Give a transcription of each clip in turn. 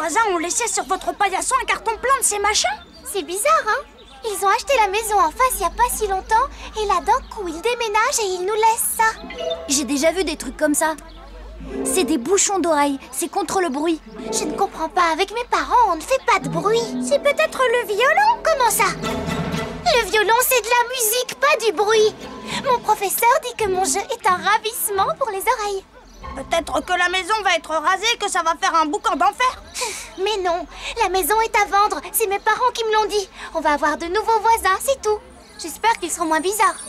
voisins ont laissé sur votre paillasson un carton plein de ces machins? C'est bizarre, hein? Ils ont acheté la maison en face il n'y a pas si longtemps et là d'un coup ils déménagent et ils nous laissent ça. J'ai déjà vu des trucs comme ça. C'est des bouchons d'oreilles, c'est contre le bruit. Je ne comprends pas, avec mes parents on ne fait pas de bruit. C'est peut-être le violon? Comment ça? Le violon c'est de la musique, pas du bruit. Mon professeur dit que mon jeu est un ravissement pour les oreilles. Peut-être que la maison va être rasée et que ça va faire un boucan d'enfer. Mais non, la maison est à vendre, c'est mes parents qui me l'ont dit. On va avoir de nouveaux voisins, c'est tout. J'espère qu'ils seront moins bizarres.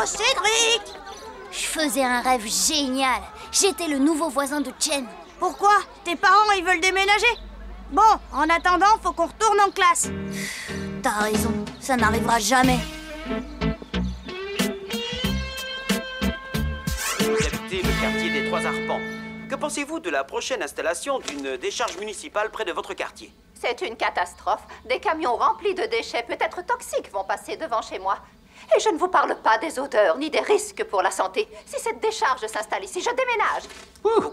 Cédric! Je faisais un rêve génial. J'étais le nouveau voisin de Chen. Pourquoi? Tes parents, ils veulent déménager? Bon, en attendant, faut qu'on retourne en classe. T'as raison, ça n'arrivera jamais. Vous habitez le quartier des Trois Arpents. Que pensez-vous de la prochaine installation d'une décharge municipale près de votre quartier? C'est une catastrophe. Des camions remplis de déchets peut-être toxiques vont passer devant chez moi. Et je ne vous parle pas des odeurs ni des risques pour la santé. Si cette décharge s'installe ici, je déménage.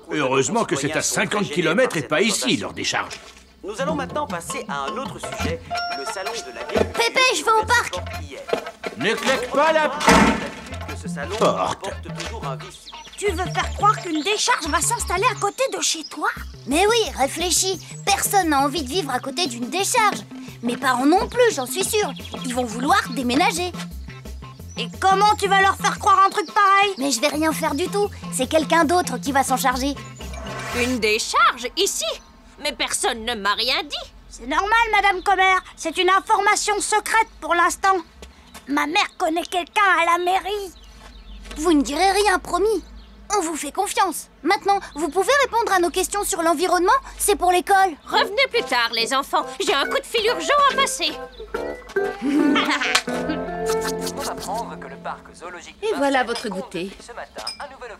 Heureusement que c'est à 50 km et pas ici, leur décharge. Nous allons maintenant passer à un autre sujet, le salon de l'agriculture. Pépé, je vais au parc. Ne claque pas la porte. Tu veux faire croire qu'une décharge va s'installer à côté de chez toi? Mais oui, réfléchis. Personne n'a envie de vivre à côté d'une décharge. Mes parents non plus, j'en suis sûre. Ils vont vouloir déménager. Et comment tu vas leur faire croire un truc pareil? Mais je vais rien faire du tout. C'est quelqu'un d'autre qui va s'en charger. Une décharge ici? Mais personne ne m'a rien dit. C'est normal, Madame Comer. C'est une information secrète pour l'instant. Ma mère connaît quelqu'un à la mairie. Vous ne direz rien, promis. On vous fait confiance. Maintenant, vous pouvez répondre à nos questions sur l'environnement? C'est pour l'école. Revenez plus tard, les enfants. J'ai un coup de fil urgent à passer. Et voilà votre goûter.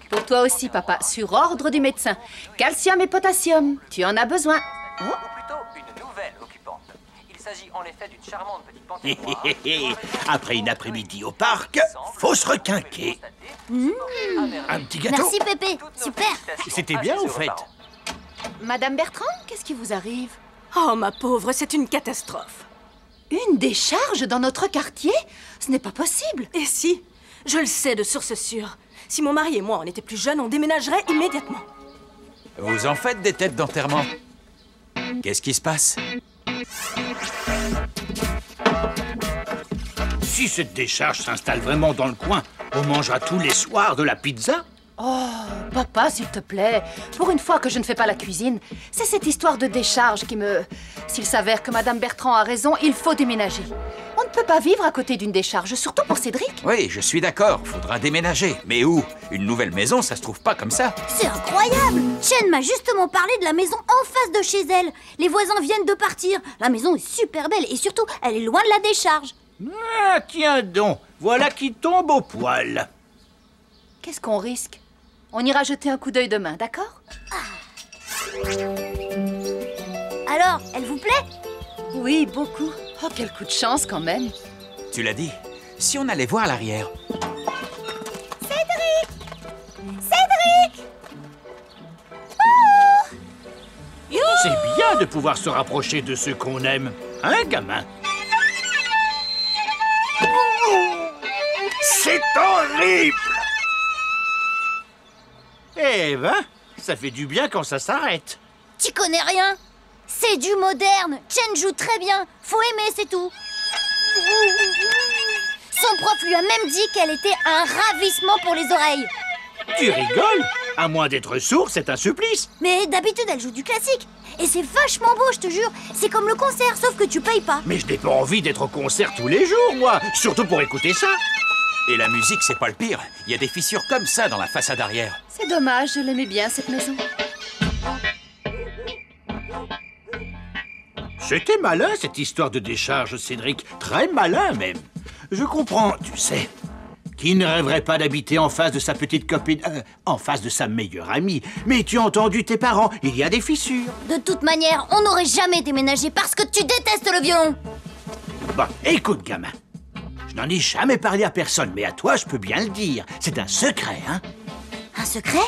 Pour toi aussi, papa, sur ordre du médecin. Calcium et potassium, tu en as besoin. Ou plutôt une nouvelle occupante. Il s'agit en effet d'une charmante petite panthère noire. Après une après-midi au parc, faut se requinquer. Un petit gâteau. Merci, Pépé. Super. C'était bien, au fait. Madame Bertrand, qu'est-ce qui vous arrive? Oh, ma pauvre, c'est une catastrophe. Une décharge dans notre quartier? Ce n'est pas possible. Et si? Je le sais de source sûre. Si mon mari et moi, on était plus jeunes, on déménagerait immédiatement. Vous en faites des têtes d'enterrement? Qu'est-ce qui se passe? Si cette décharge s'installe vraiment dans le coin, on mangera tous les soirs de la pizza? Oh, papa, s'il te plaît. Pour une fois que je ne fais pas la cuisine, c'est cette histoire de décharge qui me... S'il s'avère que Madame Bertrand a raison, il faut déménager. On ne peut pas vivre à côté d'une décharge, surtout pour Cédric. Oui, je suis d'accord, faudra déménager. Mais où? Une nouvelle maison, ça se trouve pas comme ça. C'est incroyable. Chen m'a justement parlé de la maison en face de chez elle. Les voisins viennent de partir. La maison est super belle et surtout, elle est loin de la décharge. Ah, tiens donc, voilà qui tombe au poil. Qu'est-ce qu'on risque? On ira jeter un coup d'œil demain, d'accord? Alors, elle vous plaît? Oui, beaucoup. Oh, quel coup de chance quand même. Tu l'as dit, si on allait voir l'arrière. Cédric! Cédric! Oh! C'est bien de pouvoir se rapprocher de ceux qu'on aime. Hein, gamin? C'est horrible! Eh ben, ça fait du bien quand ça s'arrête. Tu connais rien? C'est du moderne. Chen joue très bien. Faut aimer, c'est tout. Son prof lui a même dit qu'elle était un ravissement pour les oreilles. Tu rigoles? À moins d'être sourd, c'est un supplice. Mais d'habitude, elle joue du classique. Et c'est vachement beau, je te jure. C'est comme le concert, sauf que tu payes pas. Mais je n'ai pas envie d'être au concert tous les jours, moi. Surtout pour écouter ça. Et la musique, c'est pas le pire. Il y a des fissures comme ça dans la façade arrière. C'est dommage, je l'aimais bien, cette maison. C'était malin, cette histoire de décharge, Cédric. Très malin, même. Je comprends, tu sais. Qui ne rêverait pas d'habiter en face de sa petite copine... en face de sa meilleure amie. Mais tu as entendu tes parents, il y a des fissures. De toute manière, on n'aurait jamais déménagé parce que tu détestes le violon. Bon, écoute, gamin. Je n'en ai jamais parlé à personne, mais à toi, je peux bien le dire. C'est un secret, hein? Un secret?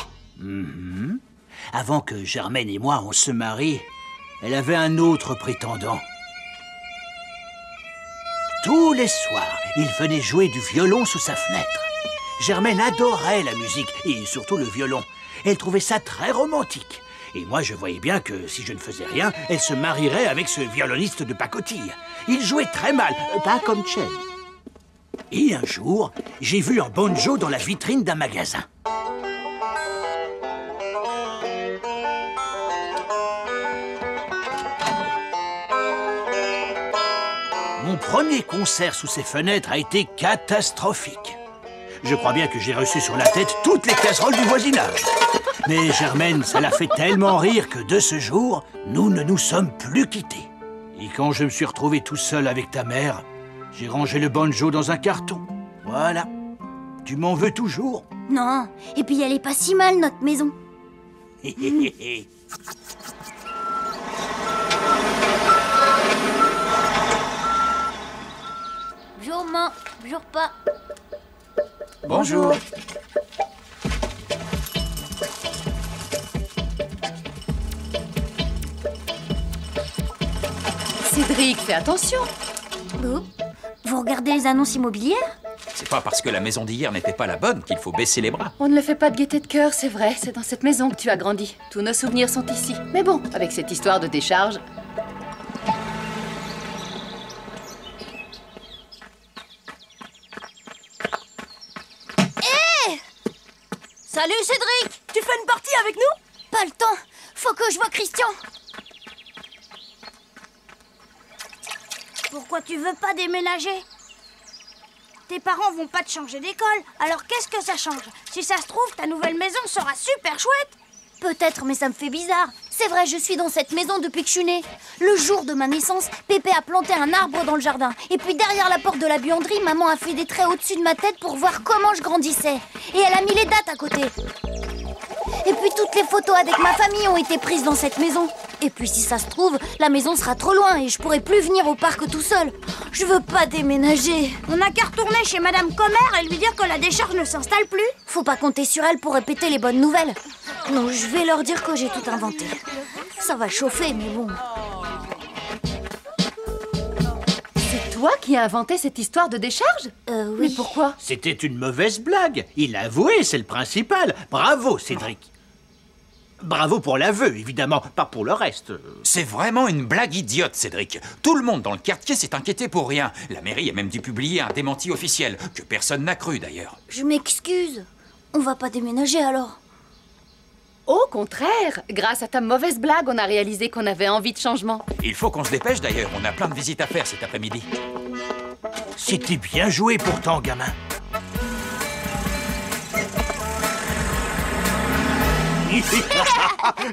Avant que Germaine et moi, on se marie, elle avait un autre prétendant. Tous les soirs, il venait jouer du violon sous sa fenêtre. Germaine adorait la musique, et surtout le violon. Elle trouvait ça très romantique. Et moi, je voyais bien que si je ne faisais rien, elle se marierait avec ce violoniste de pacotille. Il jouait très mal, pas comme Chen. Et un jour, j'ai vu un banjo dans la vitrine d'un magasin. Mon premier concert sous ces fenêtres a été catastrophique. Je crois bien que j'ai reçu sur la tête toutes les casseroles du voisinage. Mais Germaine, ça l'a fait tellement rire que de ce jour, nous ne nous sommes plus quittés. Et quand je me suis retrouvé tout seul avec ta mère, j'ai rangé le banjo dans un carton. Voilà. Tu m'en veux toujours? Non, et puis elle est pas si mal, notre maison. Bonjour, maman. Bonjour, pas. Bonjour. Cédric, fais attention. Oh, vous regardez les annonces immobilières? C'est pas parce que la maison d'hier n'était pas la bonne qu'il faut baisser les bras. On ne le fait pas de gaieté de cœur, c'est vrai. C'est dans cette maison que tu as grandi. Tous nos souvenirs sont ici. Mais bon, avec cette histoire de décharge... Salut, Cédric! Tu fais une partie avec nous? Pas le temps. Faut que je vois Christian. Pourquoi tu veux pas déménager? Tes parents vont pas te changer d'école, alors qu'est-ce que ça change? Si ça se trouve, ta nouvelle maison sera super chouette. Peut-être, mais ça me fait bizarre. C'est vrai, je suis dans cette maison depuis que je suis née. Le jour de ma naissance, Pépé a planté un arbre dans le jardin. Et puis derrière la porte de la buanderie, maman a fait des traits au-dessus de ma tête pour voir comment je grandissais. Et elle a mis les dates à côté. Et puis toutes les photos avec ma famille ont été prises dans cette maison. Et puis si ça se trouve, la maison sera trop loin et je pourrai plus venir au parc tout seul. Je veux pas déménager. On n'a qu'à retourner chez Madame Comer et lui dire que la décharge ne s'installe plus. Faut pas compter sur elle pour répéter les bonnes nouvelles. Non, je vais leur dire que j'ai tout inventé. Ça va chauffer, mais bon. C'est toi qui as inventé cette histoire de décharge? Oui. Mais pourquoi? C'était une mauvaise blague. Il l'a avoué, c'est le principal. Bravo, Cédric. Bravo pour l'aveu, évidemment, pas pour le reste. C'est vraiment une blague idiote, Cédric. Tout le monde dans le quartier s'est inquiété pour rien. La mairie a même dû publier un démenti officiel, que personne n'a cru d'ailleurs. Je m'excuse. On va pas déménager alors. Au contraire, grâce à ta mauvaise blague, on a réalisé qu'on avait envie de changement. Il faut qu'on se dépêche d'ailleurs, on a plein de visites à faire cet après-midi. C'était bien joué pourtant, gamin.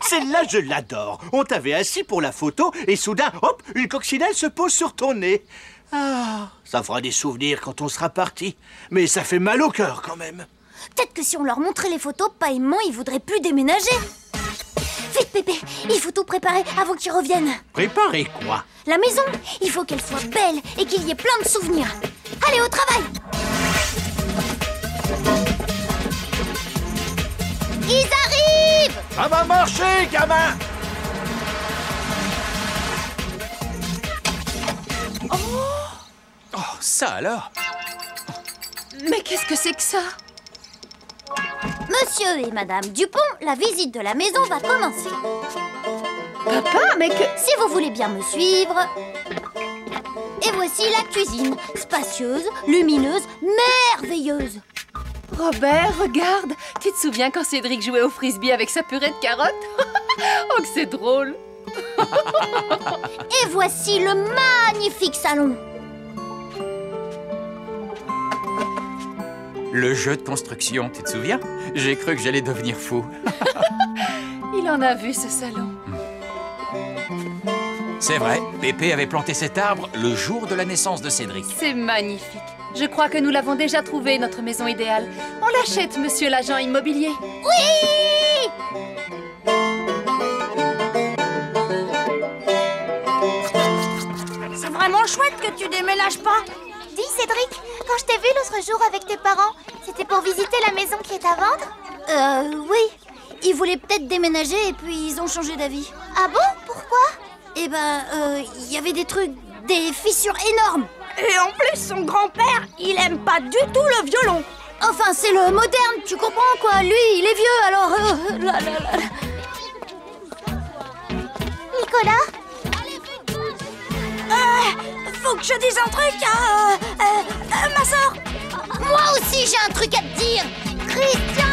Celle-là, je l'adore. On t'avait assis pour la photo et soudain, hop, une coccinelle se pose sur ton nez. Ah, ça fera des souvenirs quand on sera parti. Mais ça fait mal au cœur quand même. Peut-être que si on leur montrait les photos, Pa et maman, ils voudraient plus déménager. Vite, Pépé, il faut tout préparer avant qu'ils reviennent. Préparer quoi? La maison, il faut qu'elle soit belle et qu'il y ait plein de souvenirs. Allez, au travail! Ils arrivent! Ça va marcher, gamin! Oh, ça alors? Mais qu'est-ce que c'est que ça? Monsieur et Madame Dupont, la visite de la maison va commencer. Papa, mais que... Si vous voulez bien me suivre... Et voici la cuisine, spacieuse, lumineuse, merveilleuse. Robert, regarde. Tu te souviens quand Cédric jouait au frisbee avec sa purée de carottes? Oh, que c'est drôle. Et voici le magnifique salon. Le jeu de construction, tu te souviens? J'ai cru que j'allais devenir fou. Il en a vu, ce salon. C'est vrai, Pépé avait planté cet arbre le jour de la naissance de Cédric. C'est magnifique. Je crois que nous l'avons déjà trouvé, notre maison idéale. On l'achète, monsieur l'agent immobilier. Oui! C'est vraiment chouette que tu déménages pas. Dis Cédric, quand je t'ai vu l'autre jour avec tes parents, c'était pour visiter la maison qui est à vendre? Oui. Ils voulaient peut-être déménager et puis ils ont changé d'avis. Ah bon? Pourquoi? Eh ben, il y avait des trucs, des fissures énormes. Et en plus, son grand-père, il aime pas du tout le violon. Enfin, c'est le moderne, tu comprends quoi? Lui, il est vieux, alors... Nicolas? Faut que je dise un truc à ma soeur. Moi aussi, j'ai un truc à te dire. Christian!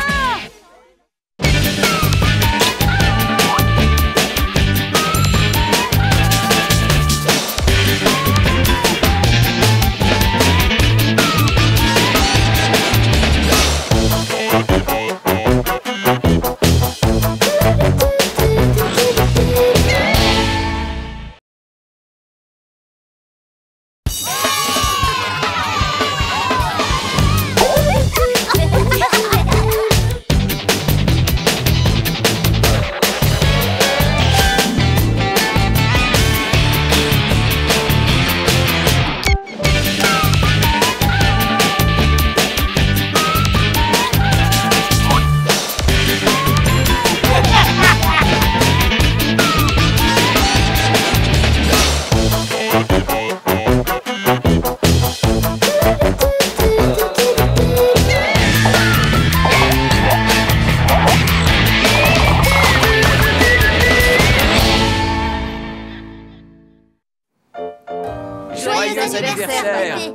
Joyeux anniversaire, Pépé.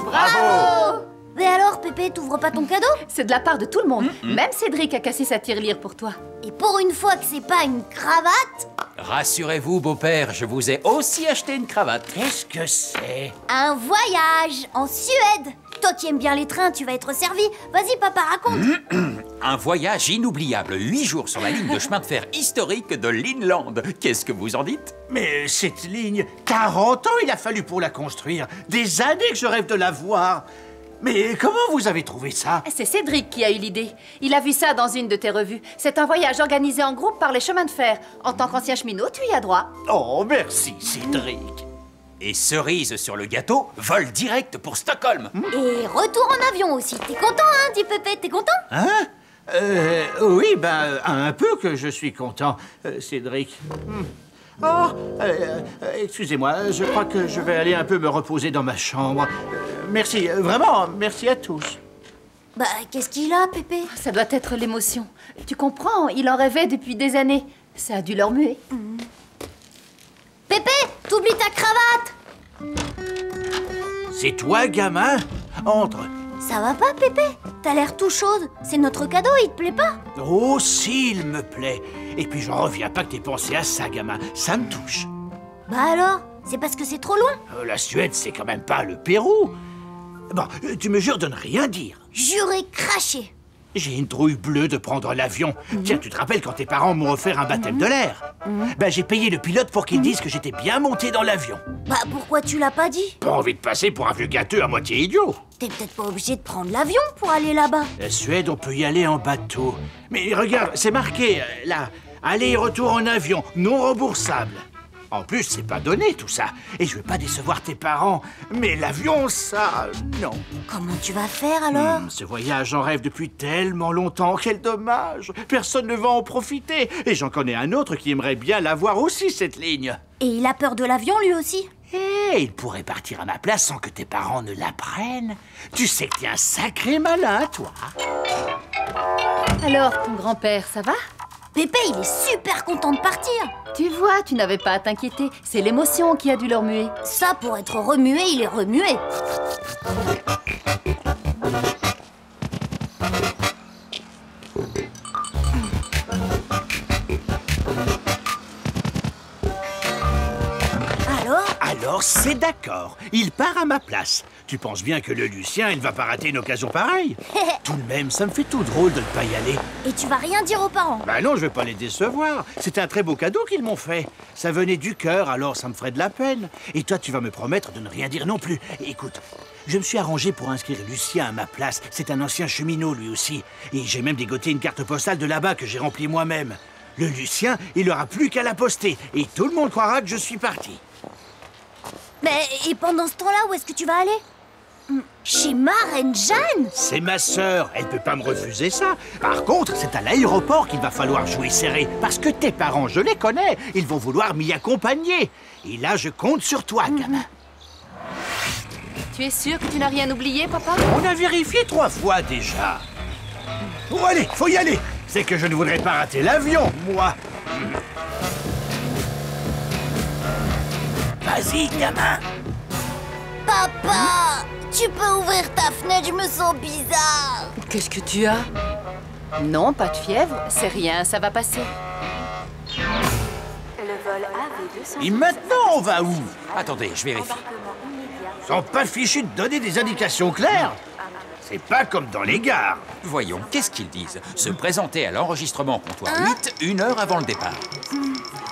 Bravo! Mais alors, Pépé, t'ouvres pas ton cadeau? C'est de la part de tout le monde. Même Cédric a cassé sa tirelire pour toi. Et pour une fois que c'est pas une cravate, Rassurez-vous, beau-père, je vous ai aussi acheté une cravate. Qu'est-ce que c'est? un voyage en Suède. Toi qui aimes bien les trains, tu vas être servi. Vas-y, papa, raconte. Un voyage inoubliable, 8 jours sur la ligne de chemin de fer historique de l'Inland. Qu'est-ce que vous en dites? Mais cette ligne, 40 ans il a fallu pour la construire. Des années que je rêve de la voir. Mais comment vous avez trouvé ça? C'est Cédric qui a eu l'idée. Il a vu ça dans une de tes revues. C'est un voyage organisé en groupe par les chemins de fer. En tant qu'ancien cheminot, tu y as droit. Oh, merci, Cédric. Et cerise sur le gâteau, vol direct pour Stockholm. Et retour en avion aussi. T'es content, hein, dit Pépé? T'es content? Hein? Oui, ben, un peu que je suis content, Cédric. Oh, excusez-moi, je crois que je vais aller un peu me reposer dans ma chambre. Merci, vraiment, merci à tous. Bah, qu'est-ce qu'il a, Pépé? Ça doit être l'émotion. Tu comprends, il en rêvait depuis des années. Ça a dû leur muer. Pépé, t'oublies ta cravate! C'est toi, gamin? Entre. Ça va pas, Pépé? T'as l'air tout chaude. C'est notre cadeau, il te plaît pas? Oh, s'il me plaît. Et puis, j'en reviens pas que t'aies pensé à ça, gamin. Ça me touche. Bah alors? C'est parce que c'est trop loin? La Suède, c'est quand même pas le Pérou. Bon, tu me jures de ne rien dire. Juré craché. J'ai une trouille bleue de prendre l'avion. Tiens, tu te rappelles quand tes parents m'ont offert un baptême de l'air? Ben, j'ai payé le pilote pour qu'il dise que j'étais bien monté dans l'avion. Bah, pourquoi tu l'as pas dit? Pas envie de passer pour un vieux gâteux à moitié idiot. T'es peut-être pas obligé de prendre l'avion pour aller là-bas. La Suède, on peut y aller en bateau. Mais regarde, c'est marqué, là. Aller-retour en avion, non remboursable. En plus, c'est pas donné, tout ça. Et je veux pas décevoir tes parents. Mais l'avion, ça, non. Comment tu vas faire, alors? Ce voyage, j'en rêve depuis tellement longtemps. Quel dommage. Personne ne va en profiter. Et j'en connais un autre qui aimerait bien l'avoir aussi, cette ligne. Et il a peur de l'avion, lui aussi? Eh, il pourrait partir à ma place sans que tes parents ne l'apprennent. Tu sais que t'es un sacré malin, toi. Alors, ton grand-père, ça va? Pépé, il est super content de partir. Tu vois, tu n'avais pas à t'inquiéter. C'est l'émotion qui a dû leur muer. Ça, pour être remué, il est remué. Alors, c'est d'accord. Il part à ma place. Tu penses bien que le Lucien, il ne va pas rater une occasion pareille? Tout de même, ça me fait tout drôle de ne pas y aller. Et tu vas rien dire aux parents? Bah non, je vais pas les décevoir. C'est un très beau cadeau qu'ils m'ont fait. Ça venait du cœur, alors ça me ferait de la peine. Et toi, tu vas me promettre de ne rien dire non plus. Écoute, je me suis arrangé pour inscrire Lucien à ma place. C'est un ancien cheminot, lui aussi. Et j'ai même dégoté une carte postale de là-bas que j'ai remplie moi-même. Le Lucien, il n'aura plus qu'à la poster. Et tout le monde croira que je suis parti. Mais et pendant ce temps-là, où est-ce que tu vas aller? Chez ma reine Jeanne? C'est ma sœur, elle peut pas me refuser ça. Par contre, c'est à l'aéroport qu'il va falloir jouer serré. Parce que tes parents, je les connais, ils vont vouloir m'y accompagner. Et là, je compte sur toi, gamin. Tu es sûr que tu n'as rien oublié, papa? On a vérifié 3 fois déjà. Bon, allez, faut y aller. C'est que je ne voudrais pas rater l'avion, moi. Vas-y, gamin. Papa, tu peux ouvrir ta fenêtre, je me sens bizarre. Qu'est-ce que tu as? Non, pas de fièvre, c'est rien, ça va passer. Le vol AV200. Et maintenant, on va où? Attendez, je vérifie. Ils sont pas fichus de donner des indications claires. C'est pas comme dans les gares. Voyons, qu'est-ce qu'ils disent? Se présenter à l'enregistrement comptoir 8, 1 heure avant le départ.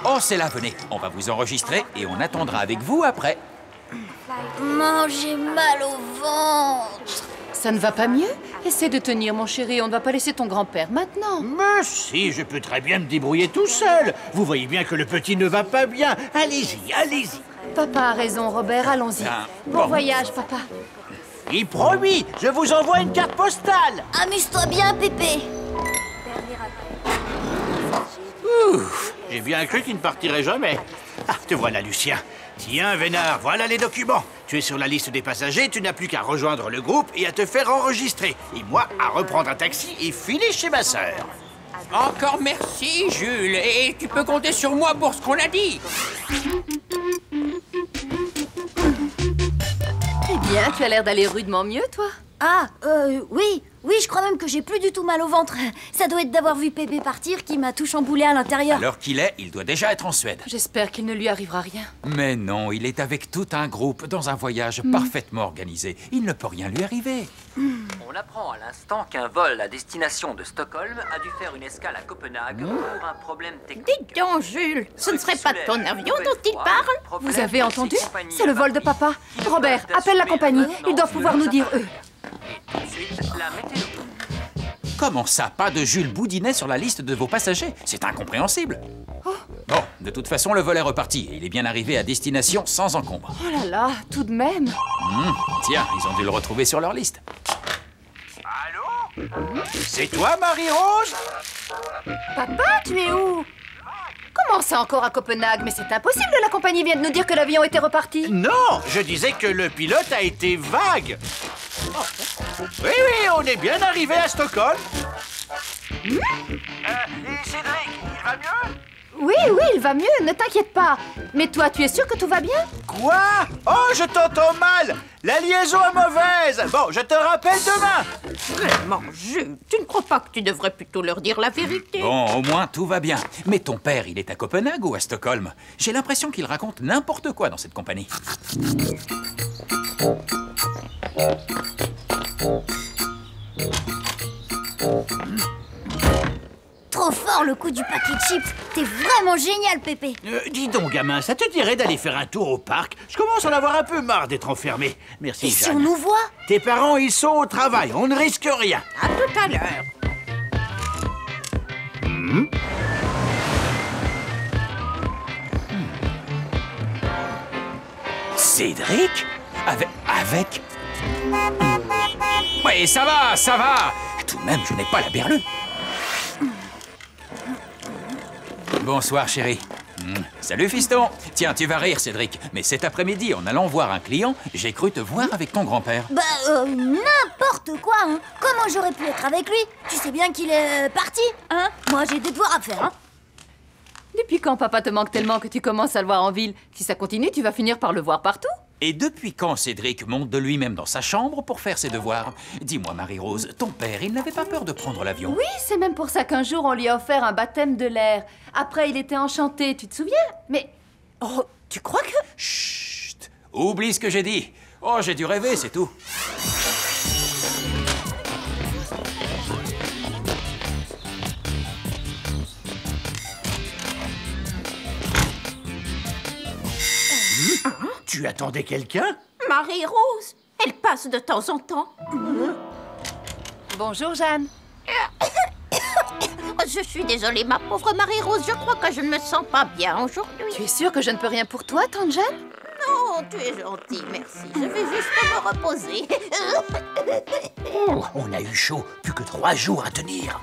Oh, c'est là, venez. On va vous enregistrer et on attendra avec vous après. J'ai mal au ventre. Ça ne va pas mieux? Essaie de tenir, mon chéri, on ne va pas laisser ton grand-père maintenant. Mais si, je peux très bien me débrouiller tout seul. Vous voyez bien que le petit ne va pas bien. Allez-y, allez-y. Papa a raison, Robert, allons-y. Bon voyage, papa. Et promis, je vous envoie une carte postale. Amuse-toi bien, Pépé. Ouf, j'ai bien cru qu'il ne partirait jamais. Ah, te voilà, Lucien. Tiens, Vénard, voilà les documents. Tu es sur la liste des passagers, tu n'as plus qu'à rejoindre le groupe et à te faire enregistrer. Et moi, à reprendre un taxi et filer chez ma sœur. Encore merci, Jules. Et tu peux compter sur moi pour ce qu'on a dit. Eh bien, tu as l'air d'aller rudement mieux, toi. Ah, oui, je crois même que j'ai plus du tout mal au ventre. Ça doit être d'avoir vu Pépé partir qui m'a tout chamboulé à l'intérieur. À l'heure qu'il est, il doit déjà être en Suède. J'espère qu'il ne lui arrivera rien. Mais non, il est avec tout un groupe dans un voyage parfaitement organisé. Il ne peut rien lui arriver. On apprend à l'instant qu'un vol à destination de Stockholm a dû faire une escale à Copenhague pour un problème technique. Dites donc, Jules, ce ne serait pas de ton avion dont il parle? Vous avez entendu? C'est le vol de papa. Robert, appelle la compagnie. Ils doivent pouvoir nous dire, eux. Et tout de suite, la météo. Comment ça, pas de Jules Boudinet sur la liste de vos passagers? C'est incompréhensible. Bon, de toute façon, le vol est reparti et il est bien arrivé à destination sans encombre. Oh là là, tout de même. Tiens, ils ont dû le retrouver sur leur liste. Allô? C'est toi, Marie-Rose? Papa, tu es où? Comment ça encore à Copenhague? Mais c'est impossible, la compagnie vient de nous dire que l'avion était reparti. Non, je disais que le pilote a été vague. Oui, on est bien arrivé à Stockholm. Et Cédric, il va mieux? Oui, il va mieux, ne t'inquiète pas. Mais toi, tu es sûr que tout va bien? Quoi? Oh, je t'entends mal. La liaison est mauvaise. Bon, je te rappelle demain. Vraiment, Jules, tu ne crois pas que tu devrais plutôt leur dire la vérité? Bon, au moins, tout va bien. Mais ton père, il est à Copenhague ou à Stockholm? J'ai l'impression qu'il raconte n'importe quoi dans cette compagnie. Trop fort le coup du paquet de chips. T'es vraiment génial, Pépé. Dis donc, gamin, ça te dirait d'aller faire un tour au parc? Je commence à en avoir un peu marre d'être enfermé. Merci, Et Jeanne. si on nous voit? Tes parents, ils sont au travail. On ne risque rien. À tout à l'heure. Cédric? Avec... Ouais, ça va. Tout de même, je n'ai pas la berlue. Bonsoir, chérie. Salut, fiston. Tiens, tu vas rire, Cédric. Mais cet après-midi, en allant voir un client, j'ai cru te voir avec ton grand-père. N'importe quoi, hein. Comment j'aurais pu être avec lui? Tu sais bien qu'il est parti, hein. Moi, j'ai des devoirs à faire, hein. Depuis quand papa te manque tellement que tu commences à le voir en ville? Si ça continue, tu vas finir par le voir partout. Et depuis quand Cédric monte de lui-même dans sa chambre pour faire ses devoirs? Dis-moi, Marie-Rose, ton père, il n'avait pas peur de prendre l'avion? Oui, c'est même pour ça qu'un jour, on lui a offert un baptême de l'air. Après, il était enchanté, tu te souviens? Mais... Oh, tu crois que... Chut! Oublie ce que j'ai dit. Oh, j'ai dû rêver, c'est tout. Tu attendais quelqu'un? Marie-Rose, elle passe de temps en temps. Bonjour, Jeanne. Je suis désolée, ma pauvre Marie-Rose, je crois que je ne me sens pas bien aujourd'hui. Tu es sûre que je ne peux rien pour toi, tante Jeanne? Non, tu es gentille, merci. Je vais juste me reposer. Oh, on a eu chaud, plus que 3 jours à tenir.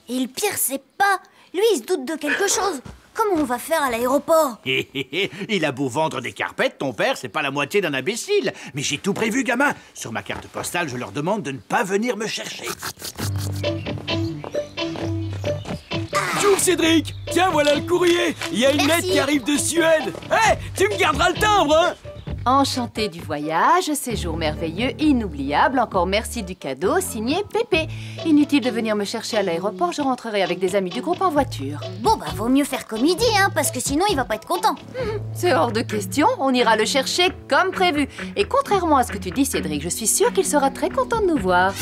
Et le pire, c'est pas... Lui, il se doute de quelque chose. Comment on va faire à l'aéroport? Il a beau vendre des carpettes, ton père, c'est pas la moitié d'un imbécile. Mais j'ai tout prévu, gamin. Sur ma carte postale, je leur demande de ne pas venir me chercher. Bonjour Cédric. Tiens, voilà le courrier. Il y a une lettre qui arrive de Suède. Hé, tu me garderas le timbre, hein? Enchanté du voyage, séjour merveilleux, inoubliable, encore merci du cadeau, signé Pépé. Inutile de venir me chercher à l'aéroport, je rentrerai avec des amis du groupe en voiture. Bon, bah, vaut mieux faire comme il dit, hein, parce que sinon, il va pas être content. C'est hors de question, on ira le chercher comme prévu. Et contrairement à ce que tu dis, Cédric, je suis sûre qu'il sera très content de nous voir.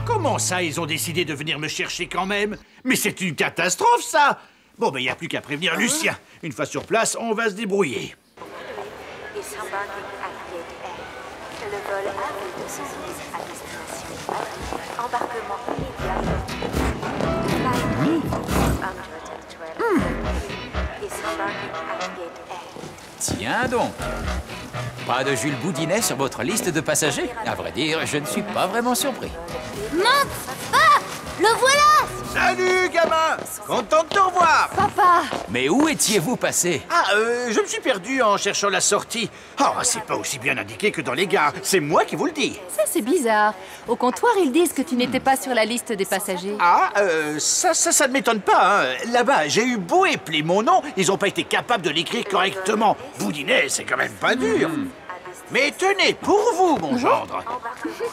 Comment ça, ils ont décidé de venir me chercher quand même? Mais c'est une catastrophe, ça! Bon, ben, il n'y a plus qu'à prévenir Lucien. Une fois sur place, on va se débrouiller. Le vol A210 à destination embarquement immédiat. Tiens donc. Pas de Jules Boudinet sur votre liste de passagers? À vrai dire, je ne suis pas vraiment surpris. Mince! Ah! Le voilà! Salut, gamin! Content de te revoir! Papa! Mais où étiez-vous passé? Ah, je me suis perdu en cherchant la sortie. Oh, c'est pas aussi bien indiqué que dans les gares. C'est moi qui vous le dis. Ça, c'est bizarre. Au comptoir, ils disent que tu n'étais pas sur la liste des passagers. Ah, ça ne m'étonne pas, hein. Là-bas, j'ai eu beau épeler mon nom, ils ont pas été capables de l'écrire correctement. Boudinet, c'est quand même pas dur. Mais tenez, pour vous, mon gendre.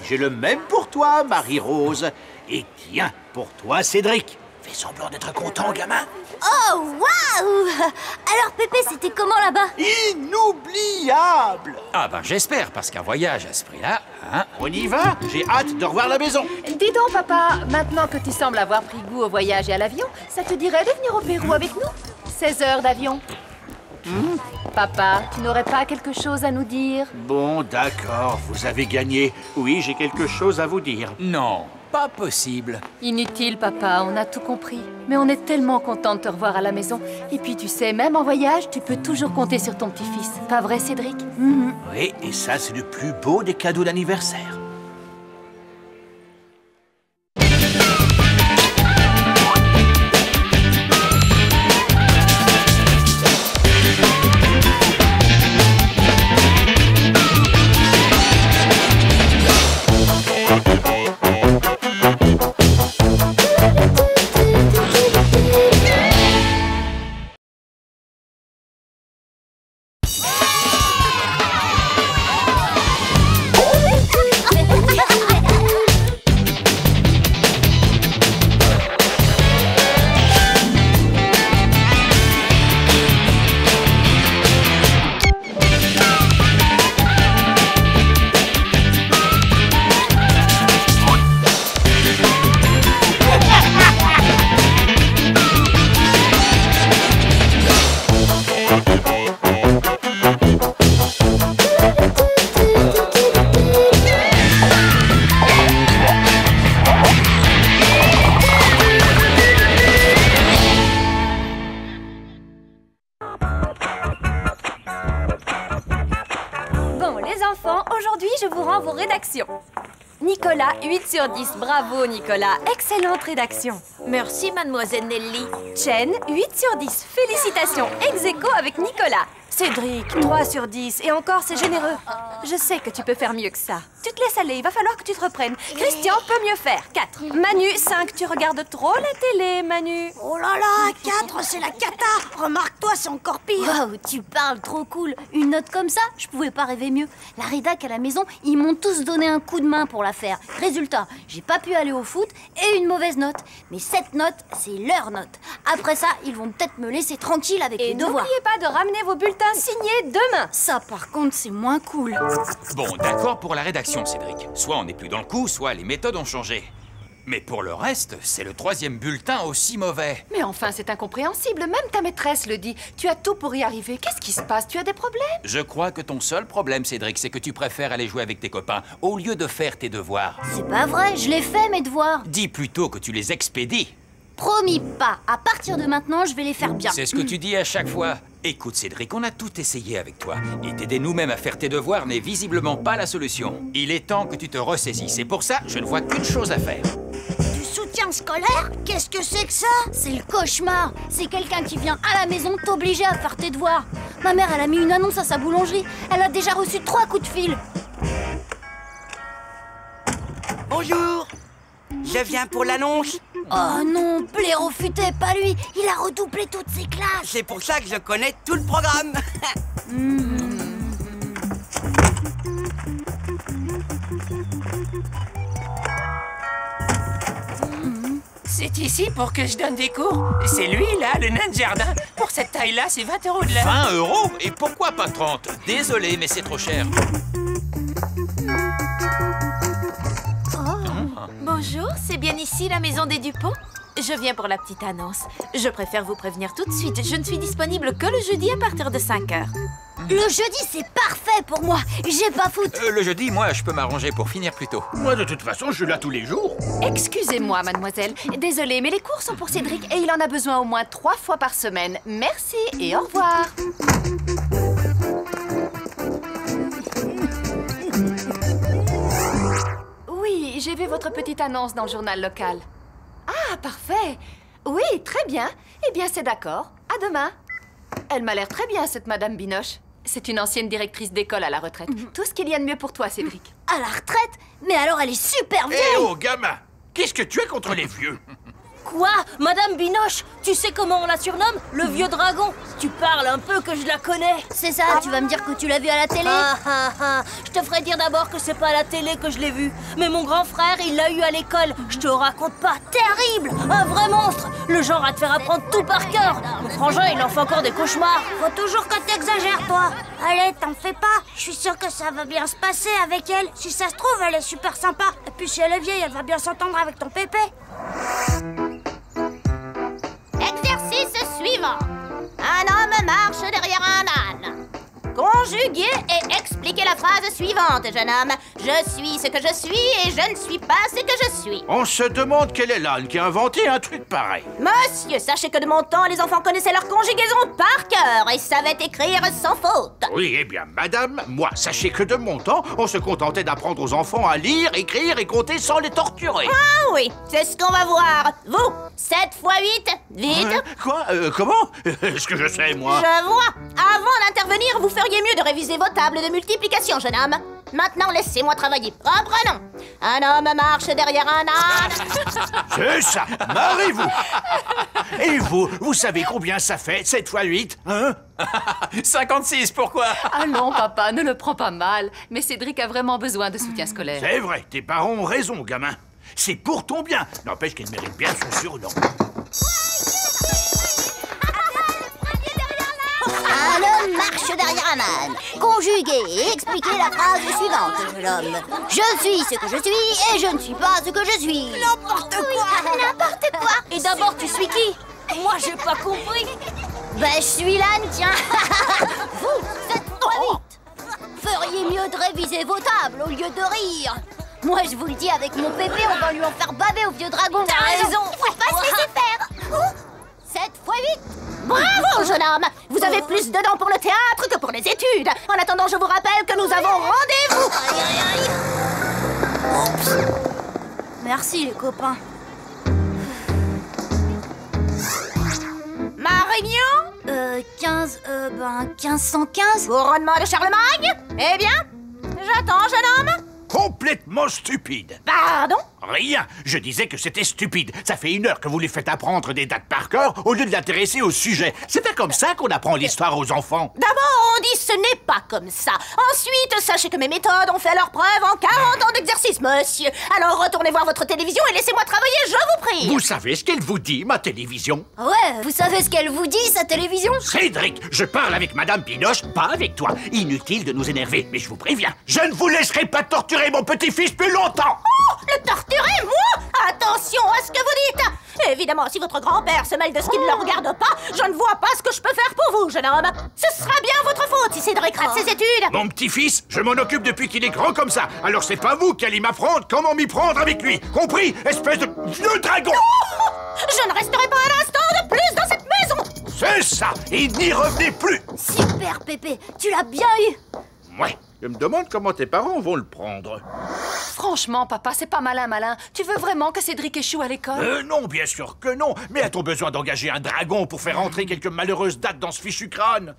J'ai le même pour toi, Marie-Rose. Et tiens, pour toi, Cédric. Fais semblant d'être content, gamin. Oh, waouh! Alors, Pépé, c'était comment là-bas? Inoubliable! Ah ben j'espère, parce qu'un voyage à ce prix-là, hein? On y va? J'ai hâte de revoir la maison. Dis donc, papa, maintenant que tu sembles avoir pris goût au voyage et à l'avion, ça te dirait de venir au Pérou avec nous? 16 heures d'avion. Papa, tu n'aurais pas quelque chose à nous dire? Bon, d'accord, vous avez gagné. Oui, j'ai quelque chose à vous dire. Non, pas possible. Inutile, papa, on a tout compris. Mais on est tellement content de te revoir à la maison. Et puis, tu sais, même en voyage, tu peux toujours compter sur ton petit-fils. Pas vrai, Cédric? Oui, et ça, c'est le plus beau des cadeaux d'anniversaire. Nicolas, 8 sur 10. Bravo, Nicolas. Excellente rédaction. Merci, mademoiselle Nelly. Chen, 8 sur 10. Félicitations. Ex aequo avec Nicolas. Cédric, 3 sur 10. Et encore, c'est généreux. Je sais que tu peux faire mieux que ça. Tu te laisses aller, il va falloir que tu te reprennes. Christian peut mieux faire, 4. Manu, 5. Tu regardes trop la télé, Manu. Oh là là, 4, c'est la cata. Remarque-toi, c'est encore pire. Waouh, tu parles trop cool. Une note comme ça, je pouvais pas rêver mieux. La rédac à la maison, ils m'ont tous donné un coup de main pour la faire. Résultat, j'ai pas pu aller au foot et une mauvaise note. Mais cette note, c'est leur note. Après ça, ils vont peut-être me laisser tranquille avec les devoirs. Et n'oubliez pas de ramener vos bulletins signés demain. Ça, par contre, c'est moins cool. Bon, d'accord pour la rédaction, Cédric. Soit on n'est plus dans le coup, soit les méthodes ont changé. Mais pour le reste, c'est le 3e bulletin aussi mauvais. Mais enfin, c'est incompréhensible. Même ta maîtresse le dit. Tu as tout pour y arriver. Qu'est-ce qui se passe? Tu as des problèmes? Je crois que ton seul problème, Cédric, c'est que tu préfères aller jouer avec tes copains au lieu de faire tes devoirs. C'est pas vrai, je les fais, mes devoirs. Dis plutôt que tu les expédies. Promis pas. À partir de maintenant, je vais les faire bien. C'est ce que tu dis à chaque fois. Écoute, Cédric, on a tout essayé avec toi. Et t'aider nous-mêmes à faire tes devoirs n'est visiblement pas la solution. Il est temps que tu te ressaisisses. Et pour ça, je ne vois qu'une chose à faire. Du soutien scolaire? Qu'est-ce que c'est que ça? C'est le cauchemar. C'est quelqu'un qui vient à la maison t'obliger à faire tes devoirs. Ma mère, elle a mis une annonce à sa boulangerie. Elle a déjà reçu 3 coups de fil. Bonjour. Je viens pour l'annonce. Oh non, Blaireau Futé, pas lui. Il a redoublé toutes ses classes. C'est pour ça que je connais tout le programme. C'est ici pour que je donne des cours. C'est lui, là, le nain de jardin. Pour cette taille-là, c'est 20 € de l'heure. 20 €? Et pourquoi pas 30? Désolé, mais c'est trop cher. Bonjour, c'est bien ici la maison des Dupont? Je viens pour la petite annonce. Je préfère vous prévenir tout de suite. Je ne suis disponible que le jeudi à partir de 5 h. Le jeudi, c'est parfait pour moi. J'ai pas foot. Le jeudi, moi, je peux m'arranger pour finir plus tôt. Moi, de toute façon, je suis là tous les jours. Excusez-moi, mademoiselle. Désolée, mais les cours sont pour Cédric et il en a besoin au moins 3 fois par semaine. Merci et au revoir. Oui, j'ai vu votre petite annonce dans le journal local. Ah, parfait. Oui, très bien. Eh bien, c'est d'accord. À demain. Elle m'a l'air très bien, cette Madame Binoche. C'est une ancienne directrice d'école à la retraite. Tout ce qu'il y a de mieux pour toi, Cédric. À la retraite? Mais alors, elle est super vieille. Eh oh, gamin! Qu'est-ce que tu as contre les vieux? Quoi? Madame Binoche? Tu sais comment on la surnomme? Le vieux dragon. Tu parles un peu que je la connais. C'est ça, tu vas me dire que tu l'as vue à la télé? Je te ferai dire d'abord que c'est pas à la télé que je l'ai vue. Mais mon grand frère, il l'a eu à l'école. Je te raconte pas. Terrible! Un vrai monstre. Le genre à te faire apprendre tout par cœur. Mon frangin, il en fait encore des cauchemars. Faut toujours que t'exagères, toi. Allez, t'en fais pas. Je suis sûre que ça va bien se passer avec elle. Si ça se trouve, elle est super sympa. Et puis si elle est vieille, elle va bien s'entendre avec ton pépé. Exercice suivant. Un homme marche derrière un âne. Conjuguez et expliquez la phrase suivante, jeune homme. Je suis ce que je suis et je ne suis pas ce que je suis. On se demande quel est l'âne qui a inventé un truc pareil. Monsieur, sachez que de mon temps, les enfants connaissaient leur conjugaison par cœur et savaient écrire sans faute. Oui, eh bien, madame, moi, sachez que de mon temps, on se contentait d'apprendre aux enfants à lire, écrire et compter sans les torturer. Ah oui, c'est ce qu'on va voir. Vous, 7 x 8, vite. Quoi? Comment? Est-ce que je sais, moi? Je vois. Avant d'intervenir, vous feriez mieux de réviser vos tables de multiplication, jeune homme. Maintenant, laissez-moi travailler. Reprenons. Un homme marche derrière un âne. C'est ça, mariez-vous. Et vous savez combien ça fait, 7 x 8, hein? 56, pourquoi? Ah non, papa, ne le prends pas mal. Mais Cédric a vraiment besoin de soutien scolaire. C'est vrai, tes parents ont raison, gamin. C'est pour ton bien. N'empêche qu'elle mérite bien son surnom. Un homme marche derrière un âne. Conjuguez et expliquez la phrase suivante, jeune homme. Je suis ce que je suis et je ne suis pas ce que je suis. N'importe quoi. N'importe quoi. Et d'abord, tu suis qui? Moi, j'ai pas compris. Ben, je suis l'âne, tiens. Vous, 7 x 8. Feriez mieux de réviser vos tables au lieu de rire. Moi, je vous le dis, avec mon pépé, on va lui en faire baver au vieux dragon. T'as raison. Faut pas se laisser faire. 7 x 8. Bravo, jeune homme. Vous avez plus de dents pour le théâtre que pour les études. En attendant, je vous rappelle que nous avons rendez-vous. Merci, les copains. Marignon, 15, 1515. Couronnement de Charlemagne? Eh bien, j'attends, jeune homme. Complètement stupide. Pardon? Rien, je disais que c'était stupide. Ça fait 1 heure que vous lui faites apprendre des dates par cœur au lieu de l'intéresser au sujet. C'est pas comme ça qu'on apprend l'histoire aux enfants. D'abord, on dit ce n'est pas comme ça. Ensuite, sachez que mes méthodes ont fait leur preuve en 40 ans d'exercice, monsieur. Alors retournez voir votre télévision et laissez-moi travailler, je vous prie. Vous savez ce qu'elle vous dit, ma télévision? Ouais, vous savez ce qu'elle vous dit, sa télévision? Cédric, je parle avec Madame Pinoche, pas avec toi. Inutile de nous énerver, mais je vous préviens, je ne vous laisserai pas torturer mon petit-fils plus longtemps. Oh, le torturer, moi? Attention à ce que vous dites. Évidemment, si votre grand-père se mêle de ce qui ne le regarde pas, je ne vois pas ce que je peux faire pour vous, jeune homme. Ce sera bien votre faute si Cédric rate ses études. Mon petit-fils, je m'en occupe depuis qu'il est grand comme ça. Alors c'est pas vous qui allez m'apprendre comment m'y prendre avec lui. Compris, espèce de vieux dragon? Je ne resterai pas un instant de plus dans cette maison. C'est ça, et n'y revenez plus. Super, Pépé, tu l'as bien eu. Ouais, je me demande comment tes parents vont le prendre. Franchement, papa, c'est pas malin. Tu veux vraiment que Cédric échoue à l'école? Non, bien sûr que non. Mais a-t-on besoin d'engager un dragon pour faire entrer quelques malheureuses dates dans ce fichu crâne?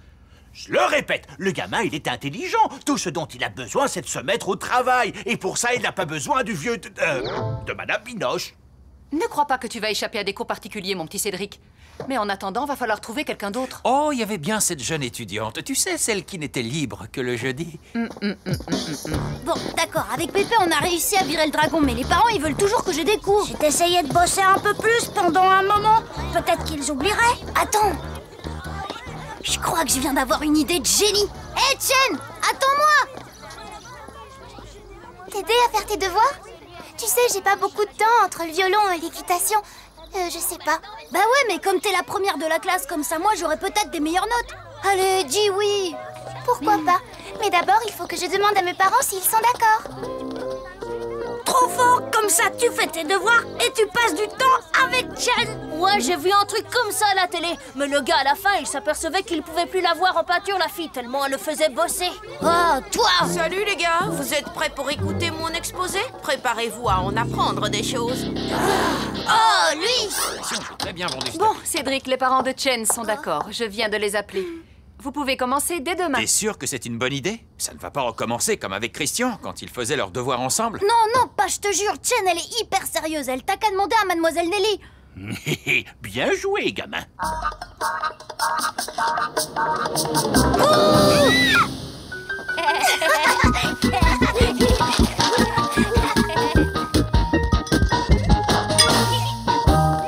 Je le répète, le gamin, il est intelligent. Tout ce dont il a besoin, c'est de se mettre au travail. Et pour ça, il n'a pas besoin du vieux de Madame Pinoche. Ne crois pas que tu vas échapper à des cours particuliers, mon petit Cédric. Mais en attendant, va falloir trouver quelqu'un d'autre. Oh, il y avait bien cette jeune étudiante. Tu sais, celle qui n'était libre que le jeudi. Bon, d'accord, avec Pépé, on a réussi à virer le dragon, mais les parents, ils veulent toujours que j'ai des cours. Si t'essayais de bosser un peu plus pendant un moment, peut-être qu'ils oublieraient. Attends, je crois que je viens d'avoir une idée de génie. Hé, Chen, attends-moi. T'aider à faire tes devoirs? Tu sais, j'ai pas beaucoup de temps entre le violon et l'équitation. Je sais pas. Bah ouais, mais comme t'es la première de la classe comme ça, moi, j'aurais peut-être des meilleures notes. Allez, dis oui. Pourquoi pas? Mais d'abord, il faut que je demande à mes parents s'ils sont d'accord. Trop fort, comme ça tu fais tes devoirs et tu passes du temps avec Chen. Ouais, j'ai vu un truc comme ça à la télé. Mais le gars, à la fin, il s'apercevait qu'il pouvait plus la voir en peinture, la fille, tellement elle le faisait bosser. Oh, toi! Salut les gars, vous êtes prêts pour écouter mon exposé? Préparez-vous à en apprendre des choses. Oh, lui! Très bien vendu. Bon, Cédric, les parents de Chen sont d'accord. Je viens de les appeler. Vous pouvez commencer dès demain. T'es sûr que c'est une bonne idée? Ça ne va pas recommencer comme avec Christian, quand ils faisaient leurs devoirs ensemble. Non, pas, je te jure, Chen, elle est hyper sérieuse. Elle t'a qu'à demander à Mademoiselle Nelly. Bien joué, gamin.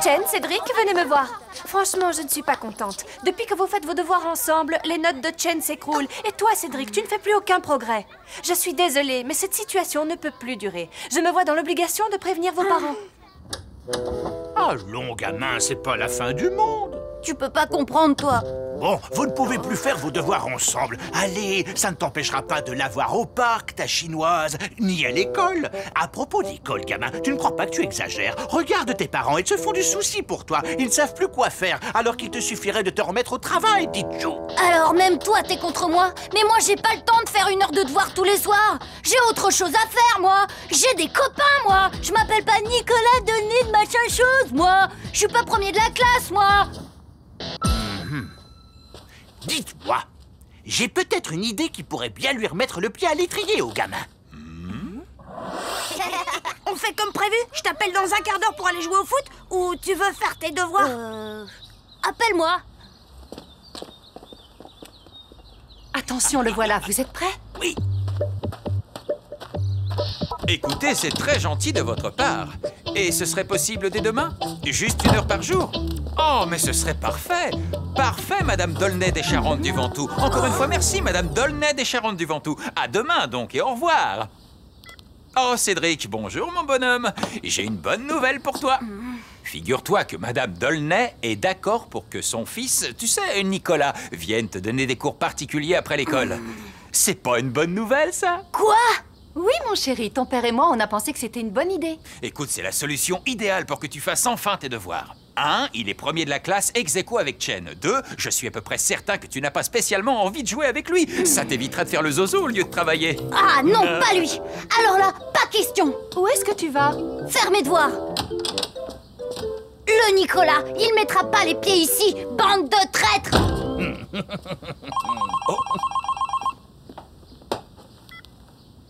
Chen, Cédric, venez me voir. Franchement, je ne suis pas contente. Depuis que vous faites vos devoirs ensemble, les notes de Chen s'écroulent. Et toi, Cédric, tu ne fais plus aucun progrès. Je suis désolée, mais cette situation ne peut plus durer. Je me vois dans l'obligation de prévenir vos parents. Allons, gamin, c'est pas la fin du monde. Tu peux pas comprendre, toi. Bon, vous ne pouvez plus faire vos devoirs ensemble. Allez, ça ne t'empêchera pas de la voir au parc, ta chinoise, ni à l'école. À propos d'école, gamin, tu ne crois pas que tu exagères? Regarde tes parents, ils se font du souci pour toi. Ils ne savent plus quoi faire, alors qu'il te suffirait de te remettre au travail, Tichou. Alors même toi, t'es contre moi? Mais moi, j'ai pas le temps de faire 1 heure de devoir tous les soirs. J'ai autre chose à faire, moi. J'ai des copains, moi. Je m'appelle pas Nicolas Dolné de machin chose, moi. Je suis pas premier de la classe, moi. Dites-moi, j'ai peut-être une idée qui pourrait bien lui remettre le pied à l'étrier au gamin. On fait comme prévu? Je t'appelle dans un quart d'heure pour aller jouer au foot? Ou tu veux faire tes devoirs? Appelle-moi. Attention, le voilà. Vous êtes prêts? Oui. Écoutez, c'est très gentil de votre part. Et ce serait possible dès demain? Juste 1 heure par jour? Oh, mais ce serait parfait! Parfait, Madame Dolnay des Charentes du Ventoux. Encore une fois, merci, Madame Dolnay des Charentes du Ventoux. À demain, donc, et au revoir. Oh, Cédric, bonjour, mon bonhomme. J'ai une bonne nouvelle pour toi. Figure-toi que Madame Dolnay est d'accord pour que son fils, tu sais, Nicolas, vienne te donner des cours particuliers après l'école. C'est pas une bonne nouvelle, ça? Quoi? Oui, mon chéri, ton père et moi, on a pensé que c'était une bonne idée. Écoute, c'est la solution idéale pour que tu fasses enfin tes devoirs. 1, il est premier de la classe ex aequo avec Chen. 2, je suis à peu près certain que tu n'as pas spécialement envie de jouer avec lui. Ça t'évitera de faire le zozo au lieu de travailler. Ah non, pas lui. Alors là, pas question. Où est-ce que tu vas? Faire mes devoirs. Le Nicolas, il mettra pas les pieds ici, bande de traîtres. Oh.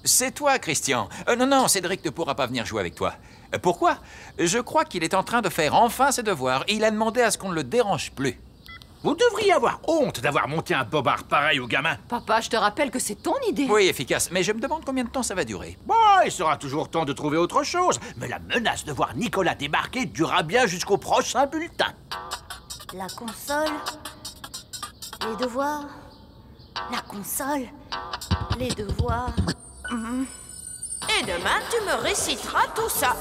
C'est toi, Christian. Non, Cédric ne pourra pas venir jouer avec toi. Pourquoi? Je crois qu'il est en train de faire enfin ses devoirs. Il a demandé à ce qu'on ne le dérange plus. Vous devriez avoir honte d'avoir monté un bobard pareil au gamin. Papa, je te rappelle que c'est ton idée. Oui, efficace. Mais je me demande combien de temps ça va durer. Bon, il sera toujours temps de trouver autre chose. Mais la menace de voir Nicolas débarquer durera bien jusqu'au prochain bulletin. La console, les devoirs, la console, les devoirs. Et demain, tu me réciteras tout ça.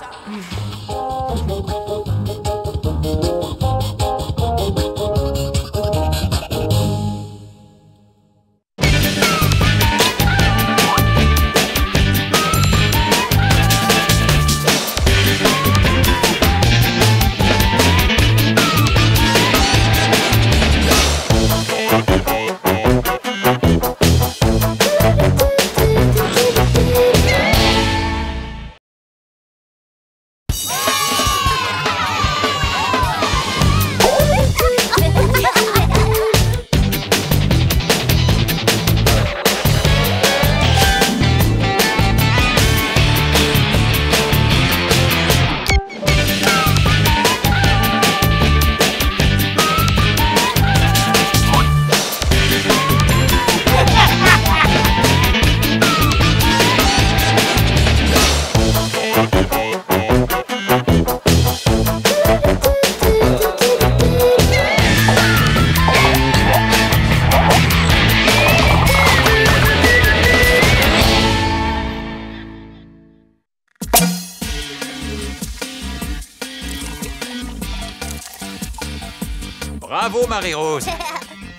Bravo, Marie-Rose.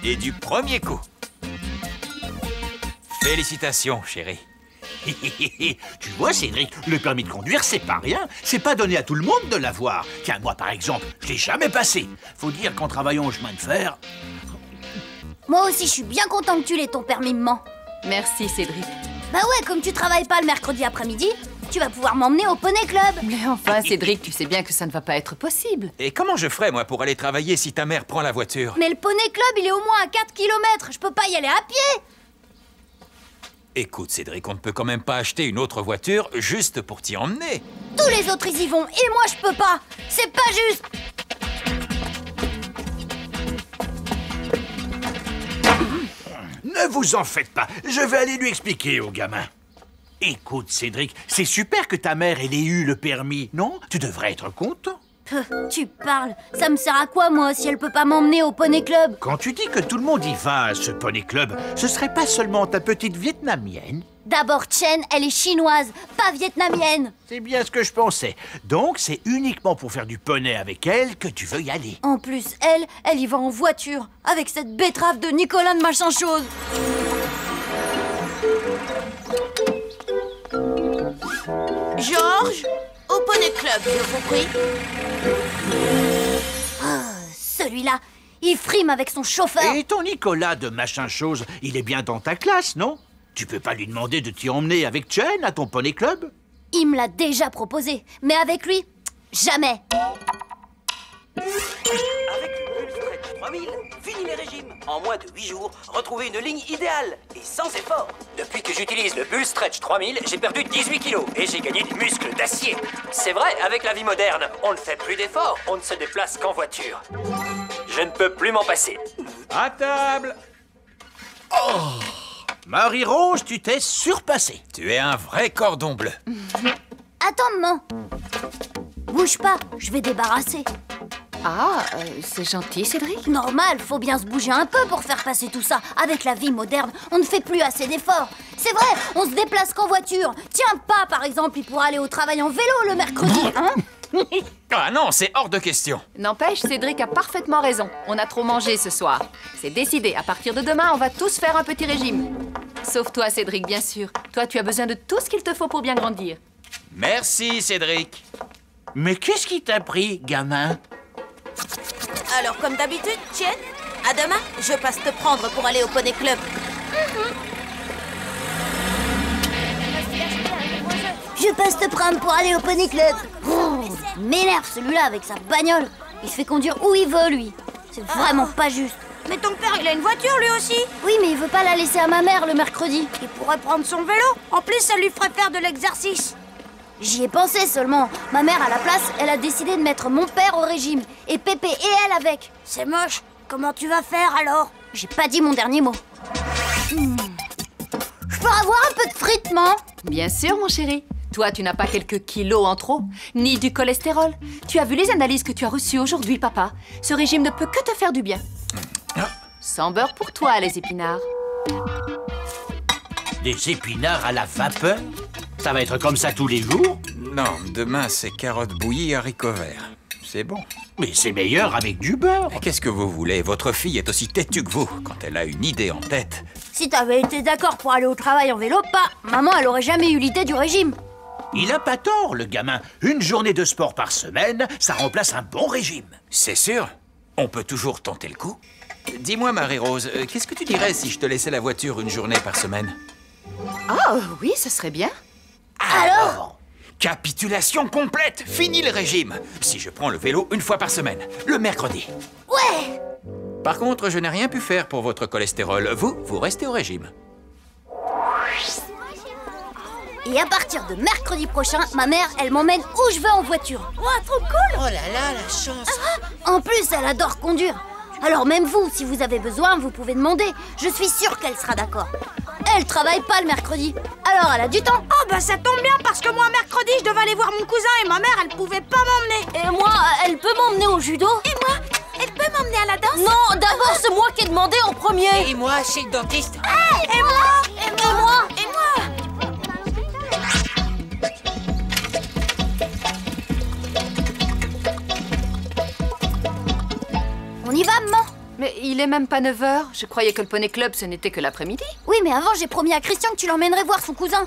Et du premier coup. Félicitations, chérie. Tu vois, Cédric, le permis de conduire, c'est pas rien. C'est pas donné à tout le monde de l'avoir. Tiens, moi, par exemple, je l'ai jamais passé. Faut dire qu'en travaillant au chemin de fer... Moi aussi, je suis bien content que tu l'aies ton permis, maman. Merci, Cédric. Bah ouais, comme tu travailles pas le mercredi après-midi, tu vas pouvoir m'emmener au Poney Club. Mais enfin, Cédric, tu sais bien que ça ne va pas être possible. Et comment je ferais, moi, pour aller travailler si ta mère prend la voiture? Mais le Poney Club, il est au moins à 4 km. Je peux pas y aller à pied. Écoute, Cédric, on ne peut quand même pas acheter une autre voiture juste pour t'y emmener. Tous les autres, ils y vont, et moi, je peux pas. C'est pas juste. Ne vous en faites pas, je vais aller lui expliquer au gamin. Écoute, Cédric, c'est super que ta mère ait eu le permis, non? Tu devrais être content. Tu parles. Ça me sert à quoi, moi, si elle peut pas m'emmener au Poney Club? Quand tu dis que tout le monde y va à ce Poney Club, ce serait pas seulement ta petite vietnamienne? D'abord, Chen, elle est chinoise, pas vietnamienne. C'est bien ce que je pensais. Donc, c'est uniquement pour faire du poney avec elle que tu veux y aller. En plus, elle y va en voiture, avec cette betterave de Nicolas de machin chose. Georges, au Poney Club, je vous prie. Celui-là, il frime avec son chauffeur. Et ton Nicolas de machin chose, il est bien dans ta classe, non? Tu peux pas lui demander de t'y emmener avec Chen à ton Poney Club? Il me l'a déjà proposé, mais avec lui, jamais. Avec le Bull Stretch 3000, fini les régimes. En moins de 8 jours, retrouvez une ligne idéale et sans effort. Depuis que j'utilise le Bull Stretch 3000, j'ai perdu 18 kilos et j'ai gagné des muscles d'acier. C'est vrai, avec la vie moderne, on ne fait plus d'efforts, on ne se déplace qu'en voiture. Je ne peux plus m'en passer. À table! Oh! Marie-Rose, tu t'es surpassée. Tu es un vrai cordon bleu. Attends, maman. Bouge pas, je vais débarrasser. Ah, c'est gentil, Cédric. Normal, faut bien se bouger un peu pour faire passer tout ça. Avec la vie moderne, on ne fait plus assez d'efforts. C'est vrai, on se déplace qu'en voiture. Tiens, pas, par exemple, il pourra aller au travail en vélo le mercredi, hein? Ah non, c'est hors de question. N'empêche, Cédric a parfaitement raison. On a trop mangé ce soir. C'est décidé, à partir de demain, on va tous faire un petit régime. Sauf toi, Cédric, bien sûr. Toi, tu as besoin de tout ce qu'il te faut pour bien grandir. Merci, Cédric. Mais qu'est-ce qui t'a pris, gamin? Alors, comme d'habitude, Tien, à demain, je passe te prendre pour aller au Poney Club. Je passe te prendre pour aller au Poney Club. Oh, m'énerve celui-là avec sa bagnole. Il se fait conduire où il veut, lui. C'est vraiment pas juste. Mais ton père, il a une voiture lui aussi. Oui, mais il veut pas la laisser à ma mère le mercredi. Il pourrait prendre son vélo. En plus, ça lui ferait faire de l'exercice. J'y ai pensé seulement. Ma mère, à la place, elle a décidé de mettre mon père au régime. Et Pépé et elle avec. C'est moche. Comment tu vas faire alors? J'ai pas dit mon dernier mot. Je peux avoir un peu de frites, maman? Bien sûr, mon chéri. Toi, tu n'as pas quelques kilos en trop, ni du cholestérol. Tu as vu les analyses que tu as reçues aujourd'hui, papa. Ce régime ne peut que te faire du bien. Sans beurre pour toi, les épinards. Des épinards à la vapeur? Ça va être comme ça tous les jours? Non, demain, c'est carottes bouillies et haricots verts. C'est bon. Mais c'est meilleur avec du beurre. Qu'est-ce que vous voulez? Votre fille est aussi têtue que vous quand elle a une idée en tête. Si t'avais été d'accord pour aller au travail en vélo, maman, elle aurait jamais eu l'idée du régime. Il a pas tort, le gamin. Une journée de sport par semaine, ça remplace un bon régime. C'est sûr. On peut toujours tenter le coup. Dis-moi, Marie-Rose, qu'est-ce que tu dirais si je te laissais la voiture une journée par semaine? Ah, oui, ce serait bien. Alors? Capitulation complète. Fini le régime. Si je prends le vélo une fois par semaine, le mercredi. Ouais. Par contre, je n'ai rien pu faire pour votre cholestérol. Vous restez au régime. Et à partir de mercredi prochain, ma mère, elle m'emmène où je veux en voiture. Ouah, trop cool! Oh là là, la chance! En plus, elle adore conduire. Alors même vous, si vous avez besoin, vous pouvez demander. Je suis sûre qu'elle sera d'accord. Elle travaille pas le mercredi, alors elle a du temps. Oh bah ça tombe bien parce que moi mercredi je devais aller voir mon cousin et ma mère elle pouvait pas m'emmener. Et moi, elle peut m'emmener au judo. Et moi, elle peut m'emmener à la danse? Non, d'abord c'est moi qui ai demandé en premier. Et moi, chez le dentiste. Et moi? Et moi? Et moi? On y va, maman? Mais il est même pas 9h. Je croyais que le poney club, ce n'était que l'après-midi. Oui, mais avant, j'ai promis à Christian que tu l'emmènerais voir son cousin.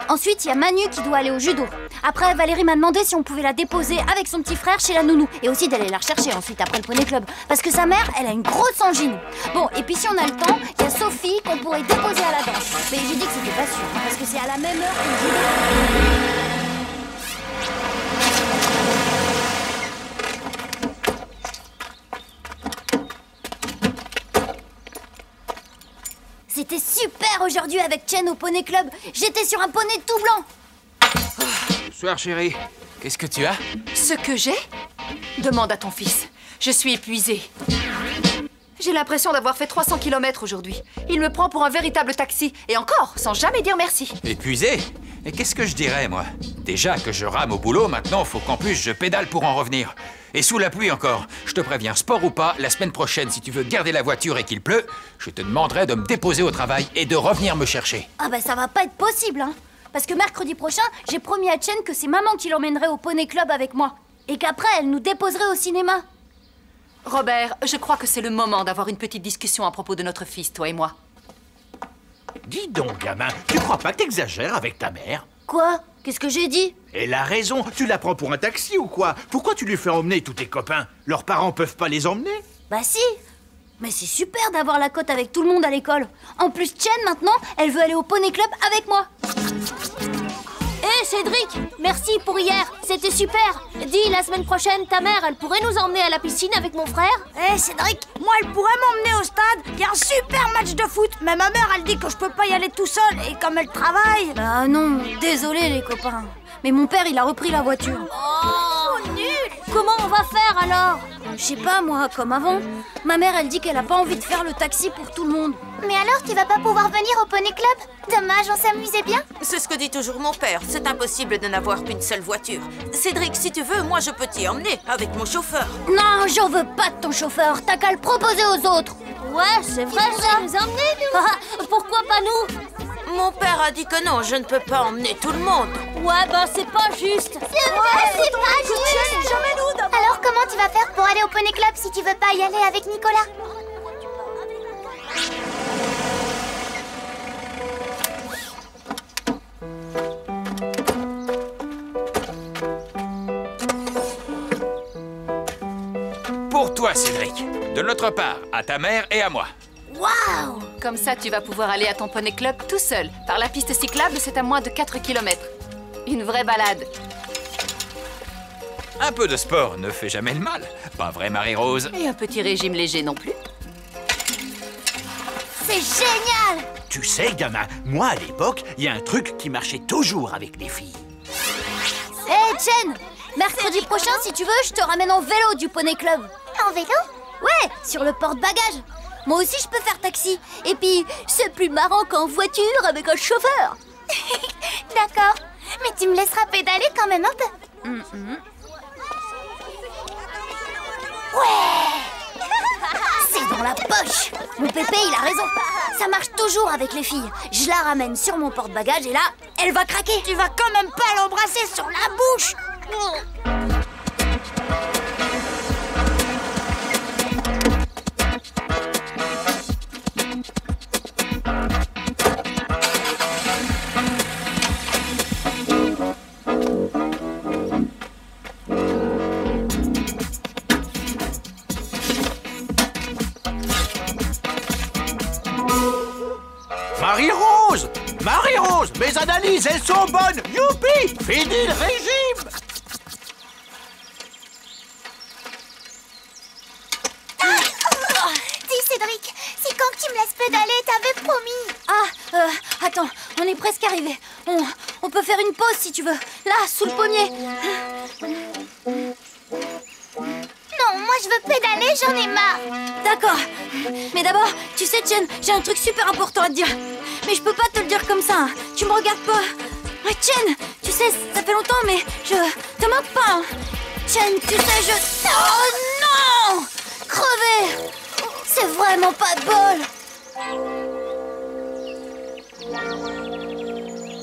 Ensuite, il y a Manu qui doit aller au judo. Après, Valérie m'a demandé si on pouvait la déposer avec son petit frère chez la nounou. Et aussi d'aller la rechercher ensuite après le poney club. Parce que sa mère, elle a une grosse angine. Bon, et puis si on a le temps, il y a Sophie qu'on pourrait déposer à la danse. Mais j'ai dit que c'était pas sûr, parce que c'est à la même heure que le judo. C'était super aujourd'hui avec Chen au poney club. J'étais sur un poney tout blanc. Bonsoir, chérie. Qu'est-ce que tu as? Ce que j'ai? Demande à ton fils. Je suis épuisée. J'ai l'impression d'avoir fait 300 km aujourd'hui. Il me prend pour un véritable taxi. Et encore, sans jamais dire merci. Épuisé? Et qu'est-ce que je dirais, moi? Déjà que je rame au boulot, maintenant, faut qu'en plus je pédale pour en revenir. Et sous la pluie encore. Je te préviens, sport ou pas, la semaine prochaine, si tu veux garder la voiture et qu'il pleut, je te demanderai de me déposer au travail et de revenir me chercher. Ah bah ça va pas être possible, hein. Parce que mercredi prochain, j'ai promis à Chen que c'est maman qui l'emmènerait au poney club avec moi. Et qu'après, elle nous déposerait au cinéma. Robert, je crois que c'est le moment d'avoir une petite discussion à propos de notre fils, toi et moi. Dis donc, gamin, tu crois pas que t'exagères avec ta mère? Quoi? Qu'est-ce que j'ai dit? Elle a raison, tu la prends pour un taxi ou quoi? Pourquoi tu lui fais emmener tous tes copains? Leurs parents peuvent pas les emmener? Bah si. Mais c'est super d'avoir la cote avec tout le monde à l'école. En plus, Chen, maintenant, elle veut aller au poney club avec moi. Hé, Cédric, merci pour hier, c'était super. Dis, la semaine prochaine, ta mère, elle pourrait nous emmener à la piscine avec mon frère? Hé, Cédric, moi, elle pourrait m'emmener au stade. Il y a un super match de foot. Mais ma mère, elle dit que je peux pas y aller tout seul. Et comme elle travaille... Ah non, désolé les copains. Mais mon père, il a repris la voiture. Oh, nul! Comment on va faire alors? Je sais pas, moi, comme avant. Ma mère, elle dit qu'elle a pas envie de faire le taxi pour tout le monde. Mais alors, tu vas pas pouvoir venir au poney club? Dommage, on s'amusait bien. C'est ce que dit toujours mon père. C'est impossible de n'avoir qu'une seule voiture. Cédric, si tu veux, moi je peux t'y emmener avec mon chauffeur. Non, j'en veux pas de ton chauffeur. T'as qu'à le proposer aux autres. Ouais, c'est vrai ça. Nous emmener, nous. Pourquoi pas nous? Mon père a dit que non, je ne peux pas emmener tout le monde. Ouais, ben c'est pas juste. C'est vrai, c'est pas juste. Jamais nous d'abord. Alors comment tu vas faire pour aller au poney club si tu veux pas y aller avec Nicolas? Pour toi, Cédric. De notre part, à ta mère et à moi. Waouh! Comme ça, tu vas pouvoir aller à ton poney club tout seul. Par la piste cyclable, c'est à moins de 4 km. Une vraie balade. Un peu de sport ne fait jamais le mal. Pas vrai, Marie-Rose? Et un petit régime léger non plus. C'est génial! Tu sais, gamin, moi à l'époque, il y a un truc qui marchait toujours avec les filles. Hé, Chen! Mercredi prochain, si tu veux, je te ramène en vélo du Poney Club. En vélo? Ouais, sur le porte-bagages. Moi aussi, je peux faire taxi. Et puis, c'est plus marrant qu'en voiture avec un chauffeur. D'accord. Mais tu me laisseras pédaler quand même un peu. Ouais! C'est dans la poche. Mon pépé, il a raison. Ça marche toujours avec les filles. Je la ramène sur mon porte-bagages et là, elle va craquer. Tu vas quand même pas l'embrasser sur la bouche. Marie-Rose! Marie-Rose! Mes analyses, elles sont bonnes! Youpi! Fini le régime! Dis Cédric, c'est quand que tu me laisses pédaler? T'avais promis. Attends, on est presque arrivé. On peut faire une pause si tu veux. Là, sous le pommier. Non, moi je veux pédaler, j'en ai marre. D'accord. Mais d'abord, tu sais, Chen, j'ai un truc super important à te dire. Mais je peux pas te le dire comme ça. Hein. Tu me regardes pas. Ouais, Chen, tu sais, ça fait longtemps, mais je te manque pas. Hein. Chen, tu sais, Oh non! Crevé! C'est vraiment pas de bol.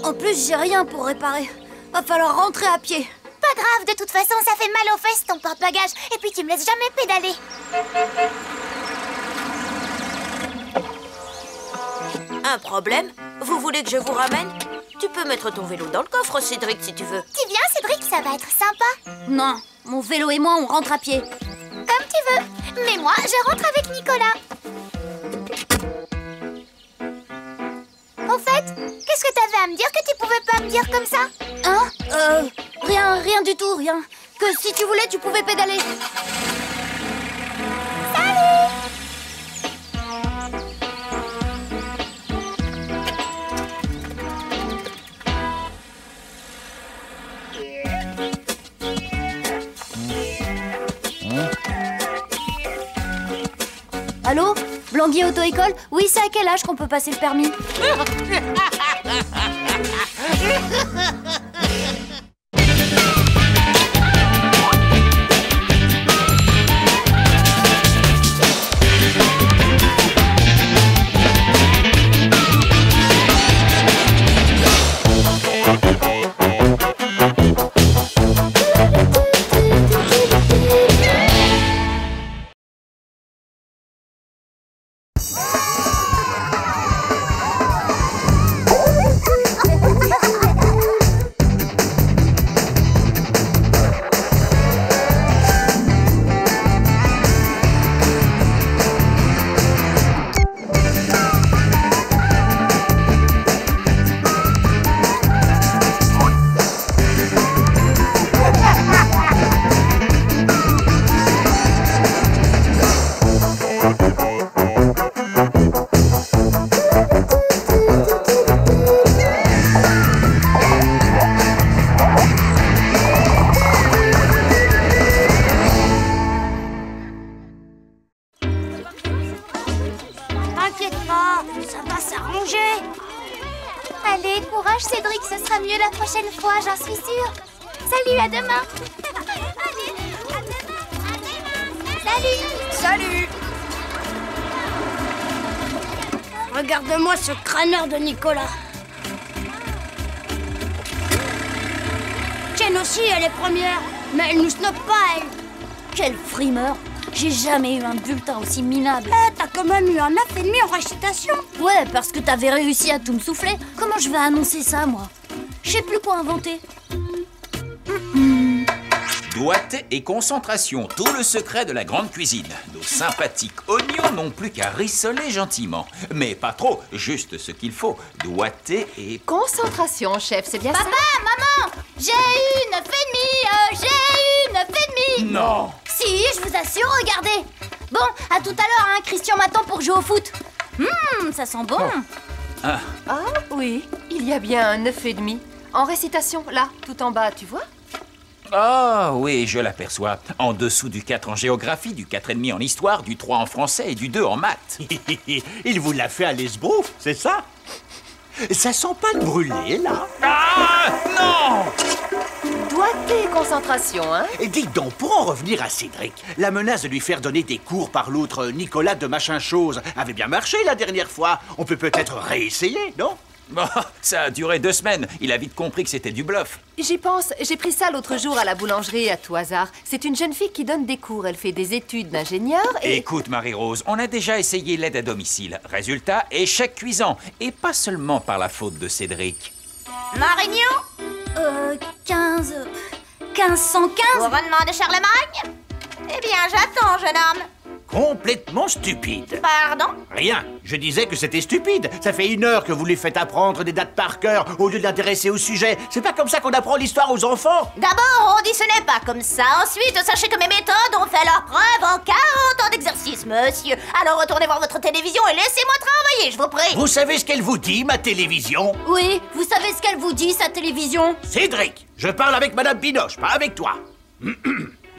En plus, j'ai rien pour réparer. Va falloir rentrer à pied. Pas grave, de toute façon, ça fait mal aux fesses ton porte-bagages. Et puis tu me laisses jamais pédaler. Un problème? Vous voulez que je vous ramène? Tu peux mettre ton vélo dans le coffre, Cédric, si tu veux. Tu viens, Cédric, ça va être sympa. Non, mon vélo et moi, on rentre à pied. Comme tu veux. Mais moi, je rentre avec Nicolas. Au fait, qu'est-ce que t'avais à me dire que tu pouvais pas me dire comme ça? Hein? Rien du tout, rien. Que si tu voulais, tu pouvais pédaler. Salut! Allô? Blanguier Auto-École? Oui, c'est à quel âge qu'on peut passer le permis? Allez, courage Cédric, ce sera mieux la prochaine fois, j'en suis sûre. Salut, à demain. Allez, à demain. Salut. Salut. Regarde-moi ce crâneur de Nicolas. Chen aussi, elle est première. Mais elle nous snobe pas, elle. Quel frimeur! J'ai jamais eu un bulletin aussi minable. Eh, t'as quand même eu un 9,5 en récitation. Ouais, parce que t'avais réussi à tout me souffler. Comment je vais annoncer ça, moi? Je sais plus quoi inventer. Doigté et concentration, tout le secret de la grande cuisine. Nos sympathiques oignons n'ont plus qu'à rissoler gentiment. Mais pas trop, juste ce qu'il faut. Doigté et... Concentration, chef, c'est bien ça? Papa, maman, j'ai eu 9,5, j'ai eu 9,5. Non. Si, je vous assure, regardez. Bon, à tout à l'heure, hein, Christian m'attend pour jouer au foot. Ça sent bon. Ah oui, il y a bien un 9,5. En récitation, là, tout en bas, tu vois? Ah oui, je l'aperçois. En dessous du 4 en géographie, du 4,5 en histoire, du 3 en français et du 2 en maths. Il vous l'a fait à l'esbrouf, c'est ça? Ça sent pas le brûlé, là? Ah non! Doigté concentration, hein? Et dites donc, pour en revenir à Cédric, la menace de lui faire donner des cours par l'autre Nicolas de machin chose avait bien marché la dernière fois. On peut peut-être réessayer, non? Bon, ça a duré 2 semaines. Il a vite compris que c'était du bluff. J'y pense, j'ai pris ça l'autre jour à la boulangerie à tout hasard. C'est une jeune fille qui donne des cours, elle fait des études d'ingénieur et... Écoute, Marie-Rose, on a déjà essayé l'aide à domicile. Résultat, échec cuisant. Et pas seulement par la faute de Cédric. Marignon 1515. Couronnement de Charlemagne? Eh bien, j'attends, jeune homme. Complètement stupide. Pardon? Rien. Je disais que c'était stupide. Ça fait 1 heure que vous lui faites apprendre des dates par cœur au lieu de l'intéresser au sujet. C'est pas comme ça qu'on apprend l'histoire aux enfants. D'abord, on dit ce n'est pas comme ça. Ensuite, sachez que mes méthodes ont fait leur preuve en 40 ans d'exercice, monsieur. Alors retournez voir votre télévision et laissez-moi travailler, je vous prie. Vous savez ce qu'elle vous dit, ma télévision? Oui, vous savez ce qu'elle vous dit, sa télévision? Cédric, je parle avec Madame Binoche, pas avec toi.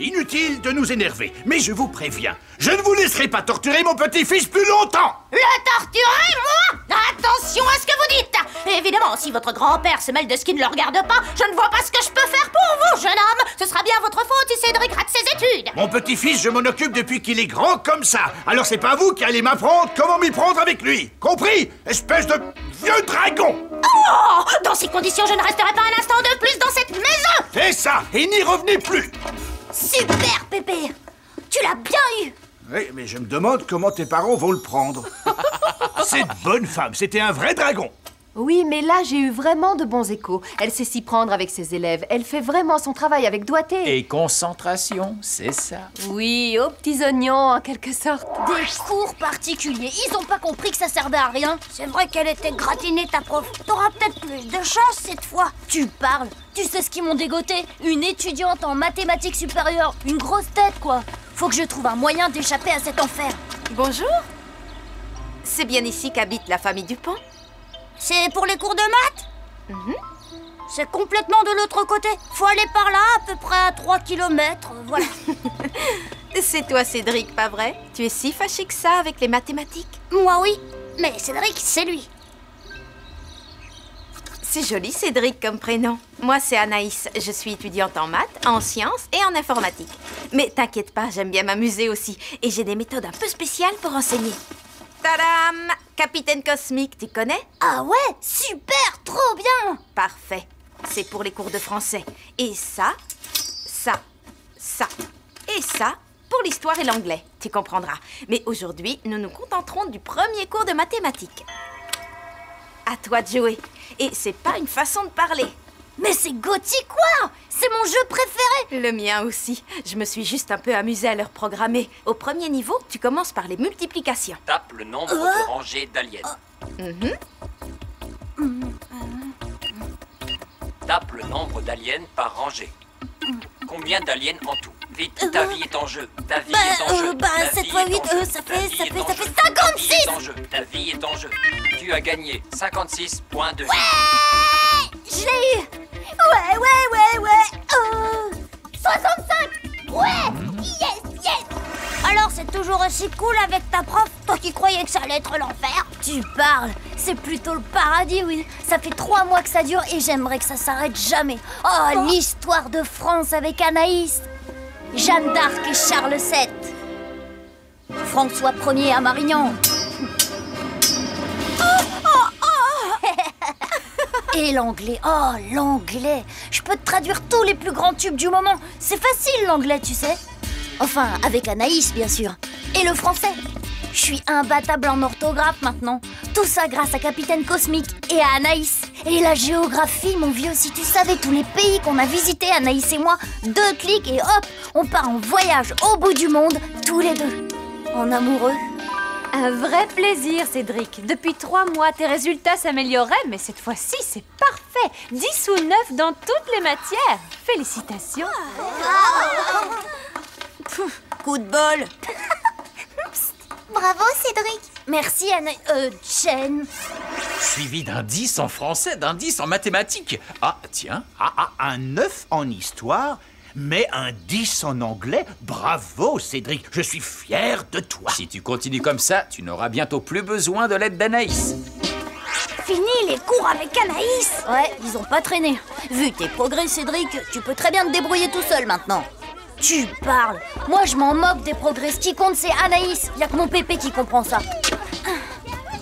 Inutile de nous énerver, mais je vous préviens, je ne vous laisserai pas torturer mon petit-fils plus longtemps. Le torturer, moi? Attention à ce que vous dites. Évidemment, si votre grand-père se mêle de ce qui ne le regarde pas, je ne vois pas ce que je peux faire pour vous, jeune homme. Ce sera bien votre faute si Cédric rate ses études. Mon petit-fils, je m'en occupe depuis qu'il est grand comme ça. Alors c'est pas vous qui allez m'apprendre comment m'y prendre avec lui. Compris? Espèce de vieux dragon. Oh! Dans ces conditions, je ne resterai pas un instant de plus dans cette maison. C'est ça, et n'y revenez plus. Super, Pépé. Tu l'as bien eu. Oui, mais je me demande comment tes parents vont le prendre. Cette bonne femme, c'était un vrai dragon. Oui, mais là, j'ai eu vraiment de bons échos. Elle sait s'y prendre avec ses élèves. Elle fait vraiment son travail avec doigté. Et concentration, c'est ça. Oui, aux petits oignons, en quelque sorte. Des cours particuliers. Ils ont pas compris que ça servait à rien. C'est vrai qu'elle était gratinée, ta prof. T'auras peut-être plus de chance cette fois. Tu parles. Tu sais ce qu'ils m'ont dégoté? Une étudiante en mathématiques supérieures. Une grosse tête, quoi. Faut que je trouve un moyen d'échapper à cet enfer. Bonjour. C'est bien ici qu'habite la famille Dupont? C'est pour les cours de maths? C'est complètement de l'autre côté. Faut aller par là, à peu près à 3 km, voilà. C'est toi, Cédric, pas vrai? Tu es si fâché que ça avec les mathématiques? Moi, oui. Mais Cédric, c'est lui. C'est joli, Cédric, comme prénom. Moi, c'est Anaïs. Je suis étudiante en maths, en sciences et en informatique. Mais t'inquiète pas, j'aime bien m'amuser aussi. Et j'ai des méthodes un peu spéciales pour enseigner. Tadam! Capitaine Cosmique, tu connais? Ah ouais, super, trop bien! Parfait. C'est pour les cours de français. Et ça, ça, ça et ça pour l'histoire et l'anglais. Tu comprendras. Mais aujourd'hui, nous nous contenterons du premier cours de mathématiques. À toi de jouer. Et c'est pas une façon de parler. Mais c'est gothique, quoi! C'est mon jeu préféré! Le mien aussi. Je me suis juste un peu amusée à leur programmer. Au premier niveau, tu commences par les multiplications. Tape le nombre de rangées d'aliens. Tape le nombre d'aliens par rangée. Combien d'aliens en tout? Vite, ta vie est en jeu. Ta vie est en jeu. 7 x 8, ça fait 56! Ta vie est en jeu. Tu as gagné 56 points de vie. Ouais! Je l'ai eu! Ouais! 65! Ouais! Yes! Alors, c'est toujours aussi cool avec ta prof, toi qui croyais que ça allait être l'enfer? Tu parles! C'est plutôt le paradis, oui. Ça fait 3 mois que ça dure et j'aimerais que ça s'arrête jamais. Oh, l'histoire de France avec Anaïs, Jeanne d'Arc et Charles VII, François Ier à Marignan. Et l'anglais, oh l'anglais. Je peux te traduire tous les plus grands tubes du moment. C'est facile l'anglais, tu sais. Enfin, avec Anaïs, bien sûr. Et le français. Je suis imbattable en orthographe maintenant. Tout ça grâce à Capitaine Cosmique et à Anaïs. Et la géographie, mon vieux, si tu savais tous les pays qu'on a visités, Anaïs et moi, 2 clics et hop, on part en voyage au bout du monde, tous les deux. En amoureux. Un vrai plaisir, Cédric. Depuis 3 mois, tes résultats s'amélioraient, mais cette fois-ci, c'est parfait. 10 ou 9 dans toutes les matières. Félicitations. Coup de bol. Bravo, Cédric. Merci, Chen. Suivi d'un 10 en français, d'un 10 en mathématiques. Ah, tiens. Un 9 en histoire, mais un 10 en anglais. Bravo, Cédric, je suis fier de toi. Si tu continues comme ça, tu n'auras bientôt plus besoin de l'aide d'Anaïs. Fini les cours avec Anaïs. Ouais, ils ont pas traîné. Vu tes progrès, Cédric, tu peux très bien te débrouiller tout seul maintenant. Tu parles. Moi, je m'en moque des progrès. Ce qui compte, c'est Anaïs. Y a que mon pépé qui comprend ça.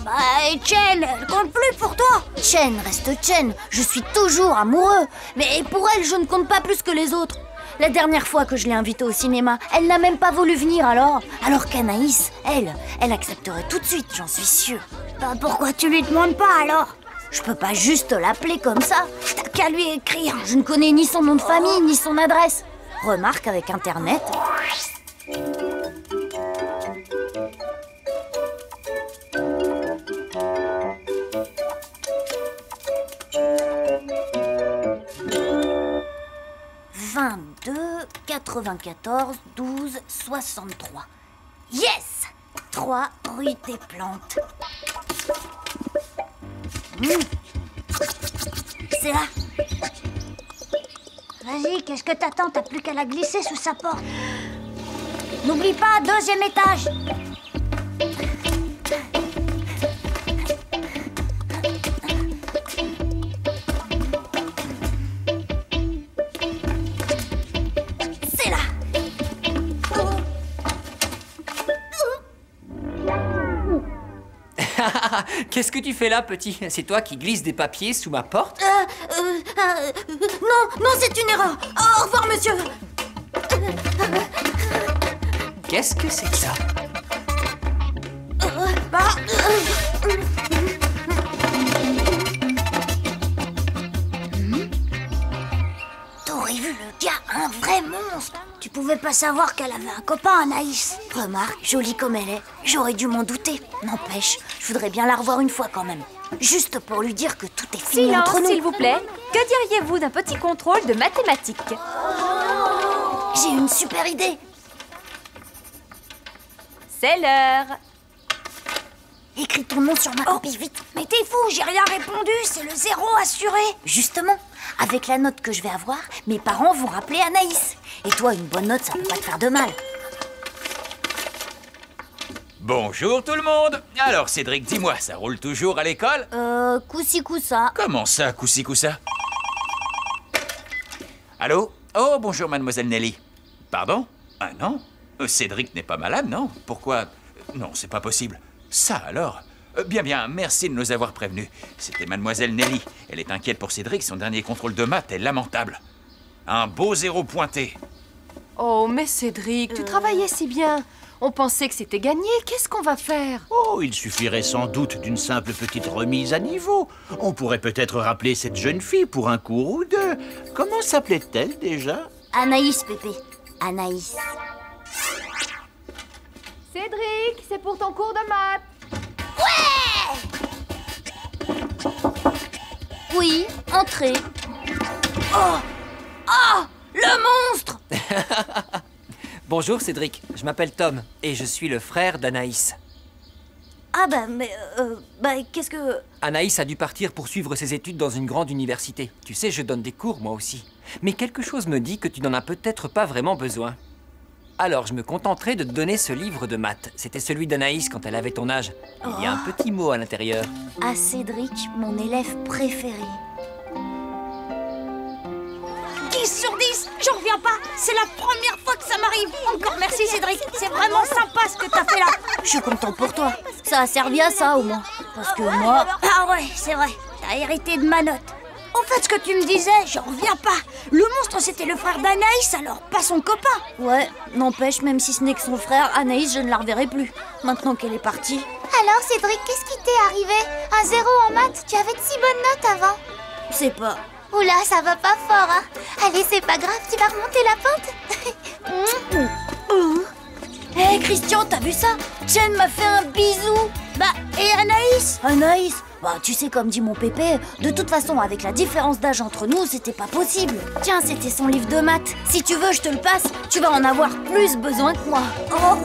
Bah, Chen, elle compte plus pour toi. Chen reste Chen. Je suis toujours amoureux. Mais pour elle, je ne compte pas plus que les autres. La dernière fois que je l'ai invitée au cinéma, elle n'a même pas voulu venir alors. Alors qu'Anaïs, elle accepterait tout de suite, j'en suis sûre. Bah, pourquoi tu lui demandes pas alors? Je peux pas juste l'appeler comme ça. T'as qu'à lui écrire. Je ne connais ni son nom de famille, ni son adresse. Remarque, avec Internet... « 22 94 12 63. Yes! 3 rue des Plantes. C'est là. Vas-y, qu'est-ce que t'attends? T'as plus qu'à la glisser sous sa porte. N'oublie pas, 2e étage. C'est là. Qu'est-ce que tu fais là, petit? C'est toi qui glisses des papiers sous ma porte? Non, c'est une erreur. Au revoir, monsieur. Qu'est-ce que c'est que ça? T'aurais vu le gars, un vrai monstre. Tu pouvais pas savoir qu'elle avait un copain, Anaïs. Remarque, jolie comme elle est, j'aurais dû m'en douter. N'empêche, je voudrais bien la revoir une fois quand même. Juste pour lui dire que tout est fini Silence, entre nous. s'il vous plaît. Que diriez-vous d'un petit contrôle de mathématiques? J'ai une super idée. C'est l'heure. Écris ton nom sur ma copie, vite. Mais t'es fou, j'ai rien répondu, c'est le 0 assuré. Justement, avec la note que je vais avoir, mes parents vont rappeler Anaïs. Et toi, une bonne note, ça peut pas te faire de mal. Bonjour tout le monde. Alors Cédric, dis-moi, ça roule toujours à l'école? Coussi coussa. Comment ça, coussi coussa? Allô? Oh, bonjour mademoiselle Nelly. Pardon? Ah non? Cédric n'est pas malade, non? Pourquoi? Non, c'est pas possible. Ça alors? Bien, merci de nous avoir prévenus. C'était mademoiselle Nelly. Elle est inquiète pour Cédric, son dernier contrôle de maths est lamentable. Un beau 0 pointé. Oh, mais Cédric, tu travaillais si bien. On pensait que c'était gagné. Qu'est-ce qu'on va faire? Oh, il suffirait sans doute d'une simple petite remise à niveau. On pourrait peut-être rappeler cette jeune fille pour un cours ou deux. Comment s'appelait-elle déjà? Anaïs, Pépé. Anaïs. Cédric, c'est pour ton cours de maths. Oui, entrez. Oh, le monstre! Bonjour Cédric, je m'appelle Tom et je suis le frère d'Anaïs. Ah mais qu'est-ce que... Anaïs a dû partir pour suivre ses études dans une grande université. Tu sais, je donne des cours moi aussi. Mais quelque chose me dit que tu n'en as peut-être pas vraiment besoin. Alors je me contenterai de te donner ce livre de maths. C'était celui d'Anaïs quand elle avait ton âge. Il y a un petit mot à l'intérieur. À Cédric, mon élève préféré. 10 sur 10, j'en reviens pas. C'est la première fois que ça m'arrive. Encore merci Cédric, c'est vraiment sympa ce que t'as fait là. Je suis content pour toi. Ça a servi à ça au moins. Parce que moi... Ah ouais, c'est vrai, t'as hérité de ma note. En fait, ce que tu me disais, j'en reviens pas. Le monstre, c'était le frère d'Anaïs, alors pas son copain. Ouais, n'empêche, même si ce n'est que son frère, Anaïs, je ne la reverrai plus. Maintenant qu'elle est partie. Alors, Cédric, qu'est-ce qui t'est arrivé? Un 0 en maths? Tu avais de si bonnes notes avant. C'est pas... Oula, ça va pas fort, hein. Allez, c'est pas grave, tu vas remonter la pente. Hé, Christian, t'as vu ça? Chen m'a fait un bisou. Bah, et Anaïs? Anaïs? Bah, tu sais, comme dit mon pépé, de toute façon, avec la différence d'âge entre nous, c'était pas possible. Tiens, c'était son livre de maths. Si tu veux, je te le passe. Tu vas en avoir plus besoin que moi. Oh.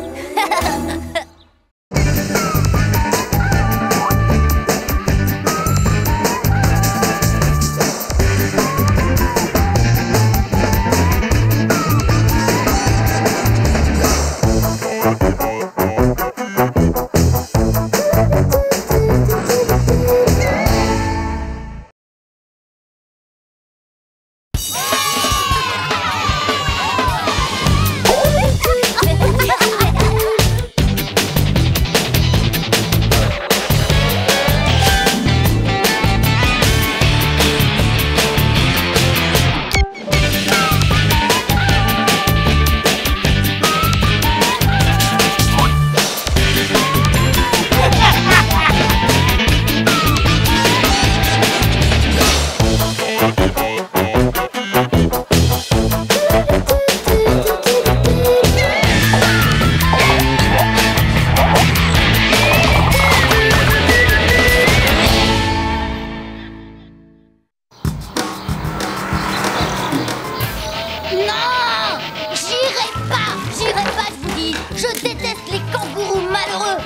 Je déteste les kangourous malheureux.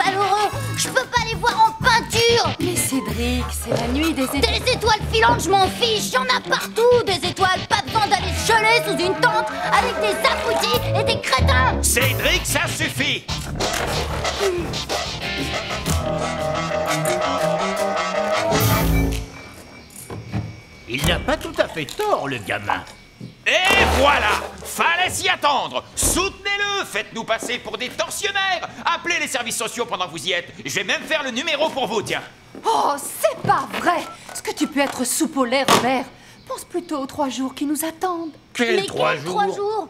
Malheureux. Je peux pas les voir en peinture. Mais Cédric, c'est la nuit des étoiles. Des étoiles filantes, je m'en fiche. Y'en a partout, des étoiles. Pas besoin d'aller se geler sous une tente avec des abrutis et des crétins. Cédric, ça suffit! Il n'a pas tout à fait tort, le gamin. Et voilà! Fallait s'y attendre! Soutenez-le! Faites-nous passer pour des tortionnaires! Appelez les services sociaux pendant que vous y êtes. Je vais même faire le numéro pour vous, tiens. Oh, c'est pas vrai! Est-ce que tu peux être soupe au lait, Robert? Pense plutôt aux 3 jours qui nous attendent. Quels 3 jours? 3 jours?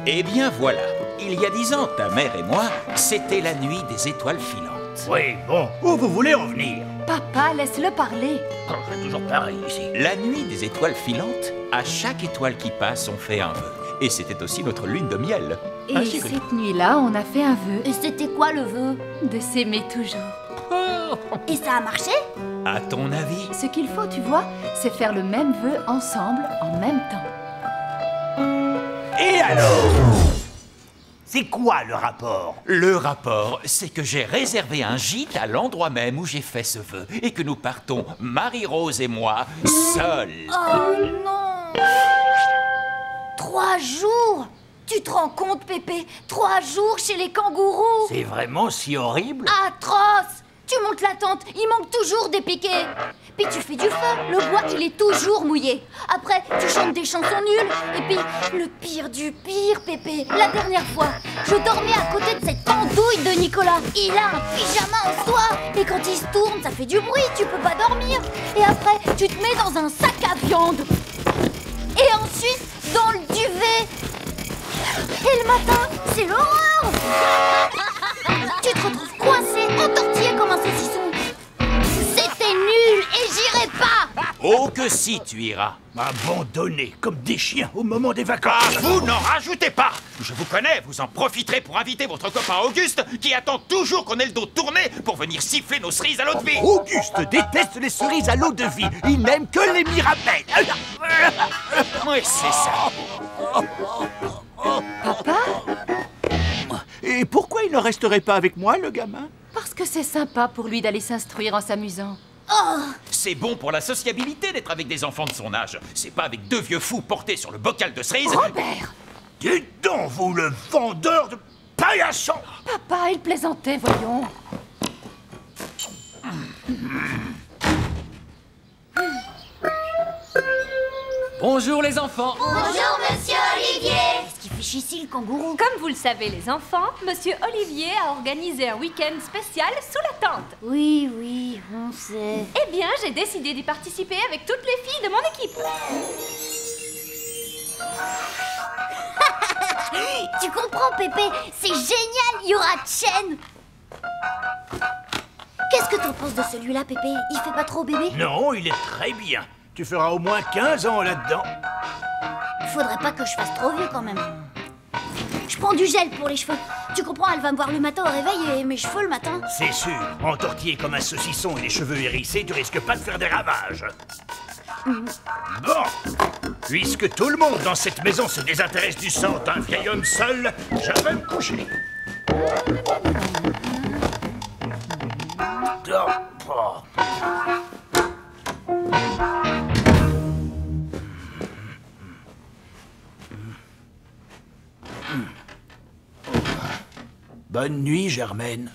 Eh bien voilà, il y a 10 ans, ta mère et moi, c'était la nuit des étoiles filantes. Oui, bon, où vous voulez en venir? Papa, laisse-le parler. Oh, c'est toujours pareil ici. La nuit des étoiles filantes, à chaque étoile qui passe, on fait un vœu. Et c'était aussi notre lune de miel. Et cette nuit-là, on a fait un vœu. Et c'était quoi le vœu? De s'aimer toujours. Et ça a marché? À ton avis? Ce qu'il faut, tu vois, c'est faire le même vœu ensemble, en même temps. Et alors? C'est quoi le rapport? Le rapport, c'est que j'ai réservé un gîte à l'endroit même où j'ai fait ce vœu. Et que nous partons, Marie-Rose et moi, seuls. Oh non! 3 jours? Tu te rends compte, Pépé? 3 jours chez les kangourous? C'est vraiment si horrible? Atroce! Tu montes la tente, il manque toujours des piquets. Puis tu fais du feu, le bois il est toujours mouillé. Après, tu chantes des chansons nulles. Et puis, le pire du pire, Pépé, la dernière fois, je dormais à côté de cette andouille de Nicolas. Il a un pyjama en soie. Et quand il se tourne, ça fait du bruit, tu peux pas dormir. Et après, tu te mets dans un sac à viande. Et ensuite, dans le duvet. Et le matin, c'est l'horreur. Tu te retrouves coincé, entortillé comme un saucisson. C'était nul et j'irai pas. Oh que si tu iras. Abandonnés comme des chiens au moment des vacances. Ah, vous n'en rajoutez pas. Je vous connais, vous en profiterez pour inviter votre copain Auguste qui attend toujours qu'on ait le dos tourné pour venir siffler nos cerises à l'eau de vie. Auguste déteste les cerises à l'eau de vie. Il n'aime que les mirabelles. Oui, c'est ça. Papa? Et pourquoi il ne resterait pas avec moi, le gamin? Parce que c'est sympa pour lui d'aller s'instruire en s'amusant. Oh! C'est bon pour la sociabilité d'être avec des enfants de son âge. C'est pas avec 2 vieux fous portés sur le bocal de cerises. Robert! Dites donc, vous, le vendeur de paillassons! Papa, il plaisantait, voyons. Bonjour les enfants. Bonjour, monsieur Olivier. Qu'est-ce qu'il fait ici, le kangourou? Comme vous le savez, les enfants, monsieur Olivier a organisé un week-end spécial sous la tente. Oui, oui, on sait. Eh bien, j'ai décidé d'y participer avec toutes les filles de mon équipe. Tu comprends, Pépé? C'est génial, il y aura Chen. Qu'est-ce que t'en penses de celui-là, Pépé? Il fait pas trop bébé? Non, il est très bien. Tu feras au moins 15 ans là-dedans. Faudrait pas que je fasse trop vieux quand même. Je prends du gel pour les cheveux. Tu comprends, elle va me voir le matin au réveil et mes cheveux le matin. C'est sûr, entortillé comme un saucisson et les cheveux hérissés, tu risques pas de faire des ravages. Bon, puisque tout le monde dans cette maison se désintéresse du sang d'un vieil homme seul, je vais me coucher. Bonne nuit, Germaine.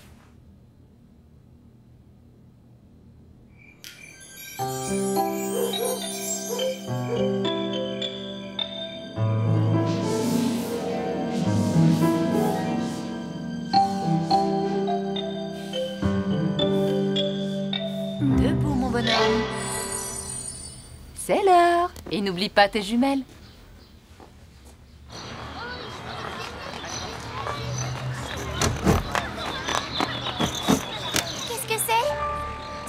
Debout, mon bonhomme. C'est l'heure. Et n'oublie pas tes jumelles.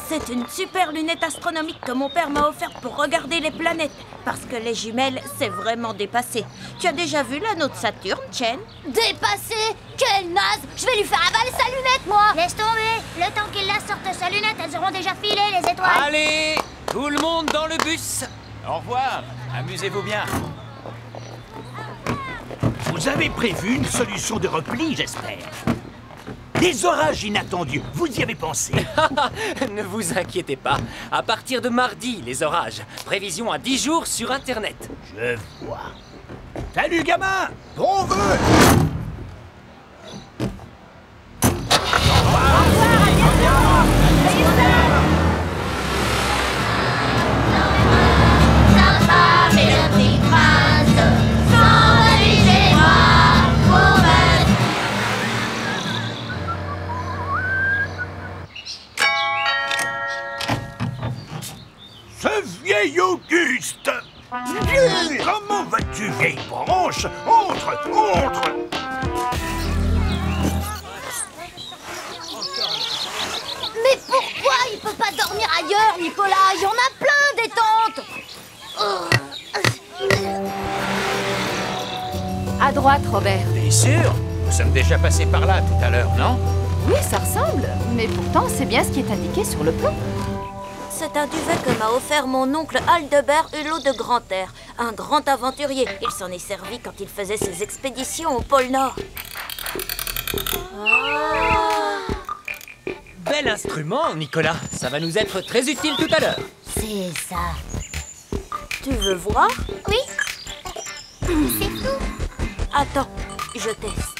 C'est une super lunette astronomique que mon père m'a offerte pour regarder les planètes. Parce que les jumelles, c'est vraiment dépassé. Tu as déjà vu l'anneau de Saturne, Chen? Dépassé? Quel naze! Je vais lui faire avaler sa lunette, moi! Laisse tomber! Le temps qu'il la sorte sa lunette, elles auront déjà filé, les étoiles! Allez, tout le monde dans le bus. Au revoir. Amusez-vous bien. Vous avez prévu une solution de repli, j'espère. Des orages inattendus, vous y avez pensé? Ne vous inquiétez pas. À partir de mardi, les orages. Prévision à 10 jours sur Internet. Je vois. Salut, gamin! Bon vœu! Ce vieil Auguste! Comment vas-tu, vieille branche? Entre! Mais pourquoi il peut pas dormir ailleurs, Nicolas? Il y en a plein des tentes. À droite, Robert. T'es sûr? Nous sommes déjà passés par là tout à l'heure, non? Oui, ça ressemble. Mais pourtant, c'est bien ce qui est indiqué sur le plan. C'est un duvet que m'a offert mon oncle Aldebert Hulot de Grantaire, un grand aventurier. Il s'en est servi quand il faisait ses expéditions au pôle Nord. Bel instrument, Nicolas. Ça va nous être très utile tout à l'heure. C'est ça. Tu veux voir? Oui. C'est tout. Attends, je teste.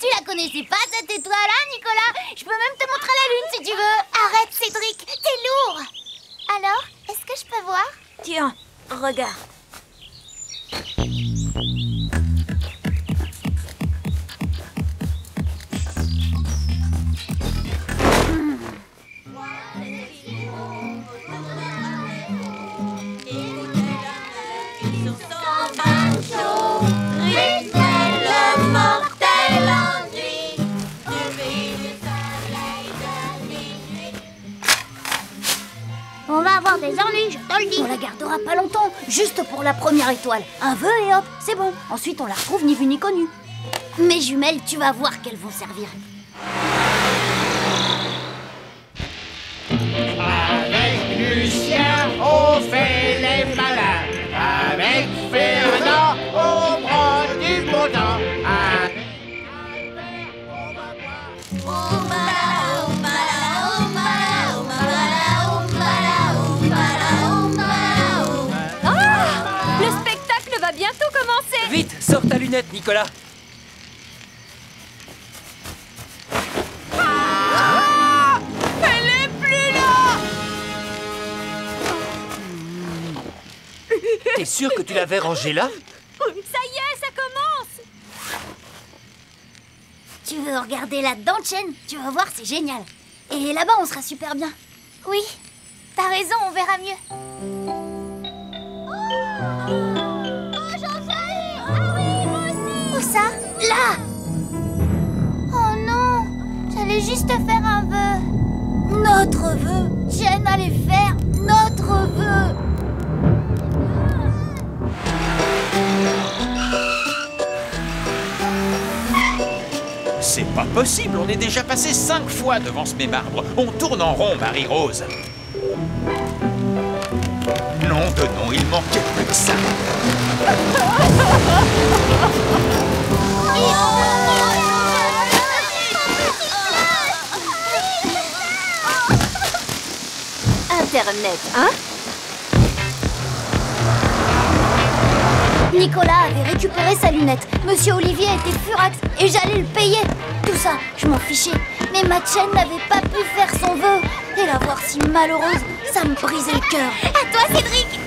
Tu la connaissais pas, cette étoile-là, Nicolas? Je peux même te montrer la lune, si tu veux. Arrête, Cédric, t'es lourd. Alors, est-ce que je peux voir? Tiens, regarde. On va avoir des ennuis, je te le dis. On la gardera pas longtemps, juste pour la première étoile. Un vœu et hop, c'est bon. Ensuite, on la retrouve ni vue ni connue. Mes jumelles, tu vas voir qu'elles vont servir. Avec Lucien, on fait les malins. Avec Fernand, on prend du bon temps. Le spectacle va bientôt commencer. Vite, sors ta lunette, Nicolas. Elle est plus là. T'es sûr que tu l'avais rangée là? Ça y est, ça commence. Tu veux regarder là-dedans, Chen? Tu vas voir, c'est génial. Et là-bas, on sera super bien. Oui, t'as raison, on verra mieux. Où ça? Là! Oh non, j'allais juste faire un vœu. Notre vœu! Chen allait faire notre vœu! C'est pas possible, on est déjà passé 5 fois devant ce même arbre. On tourne en rond, Marie-Rose. Nom de nom, il manquait plus que ça. Internet, hein? Nicolas avait récupéré sa lunette. Monsieur Olivier était furax et j'allais le payer. Tout ça, je m'en fichais. Mais ma Chen n'avait pas pu faire son vœu. Et la voir si malheureuse, ça me brisait le cœur. À toi, Cédric.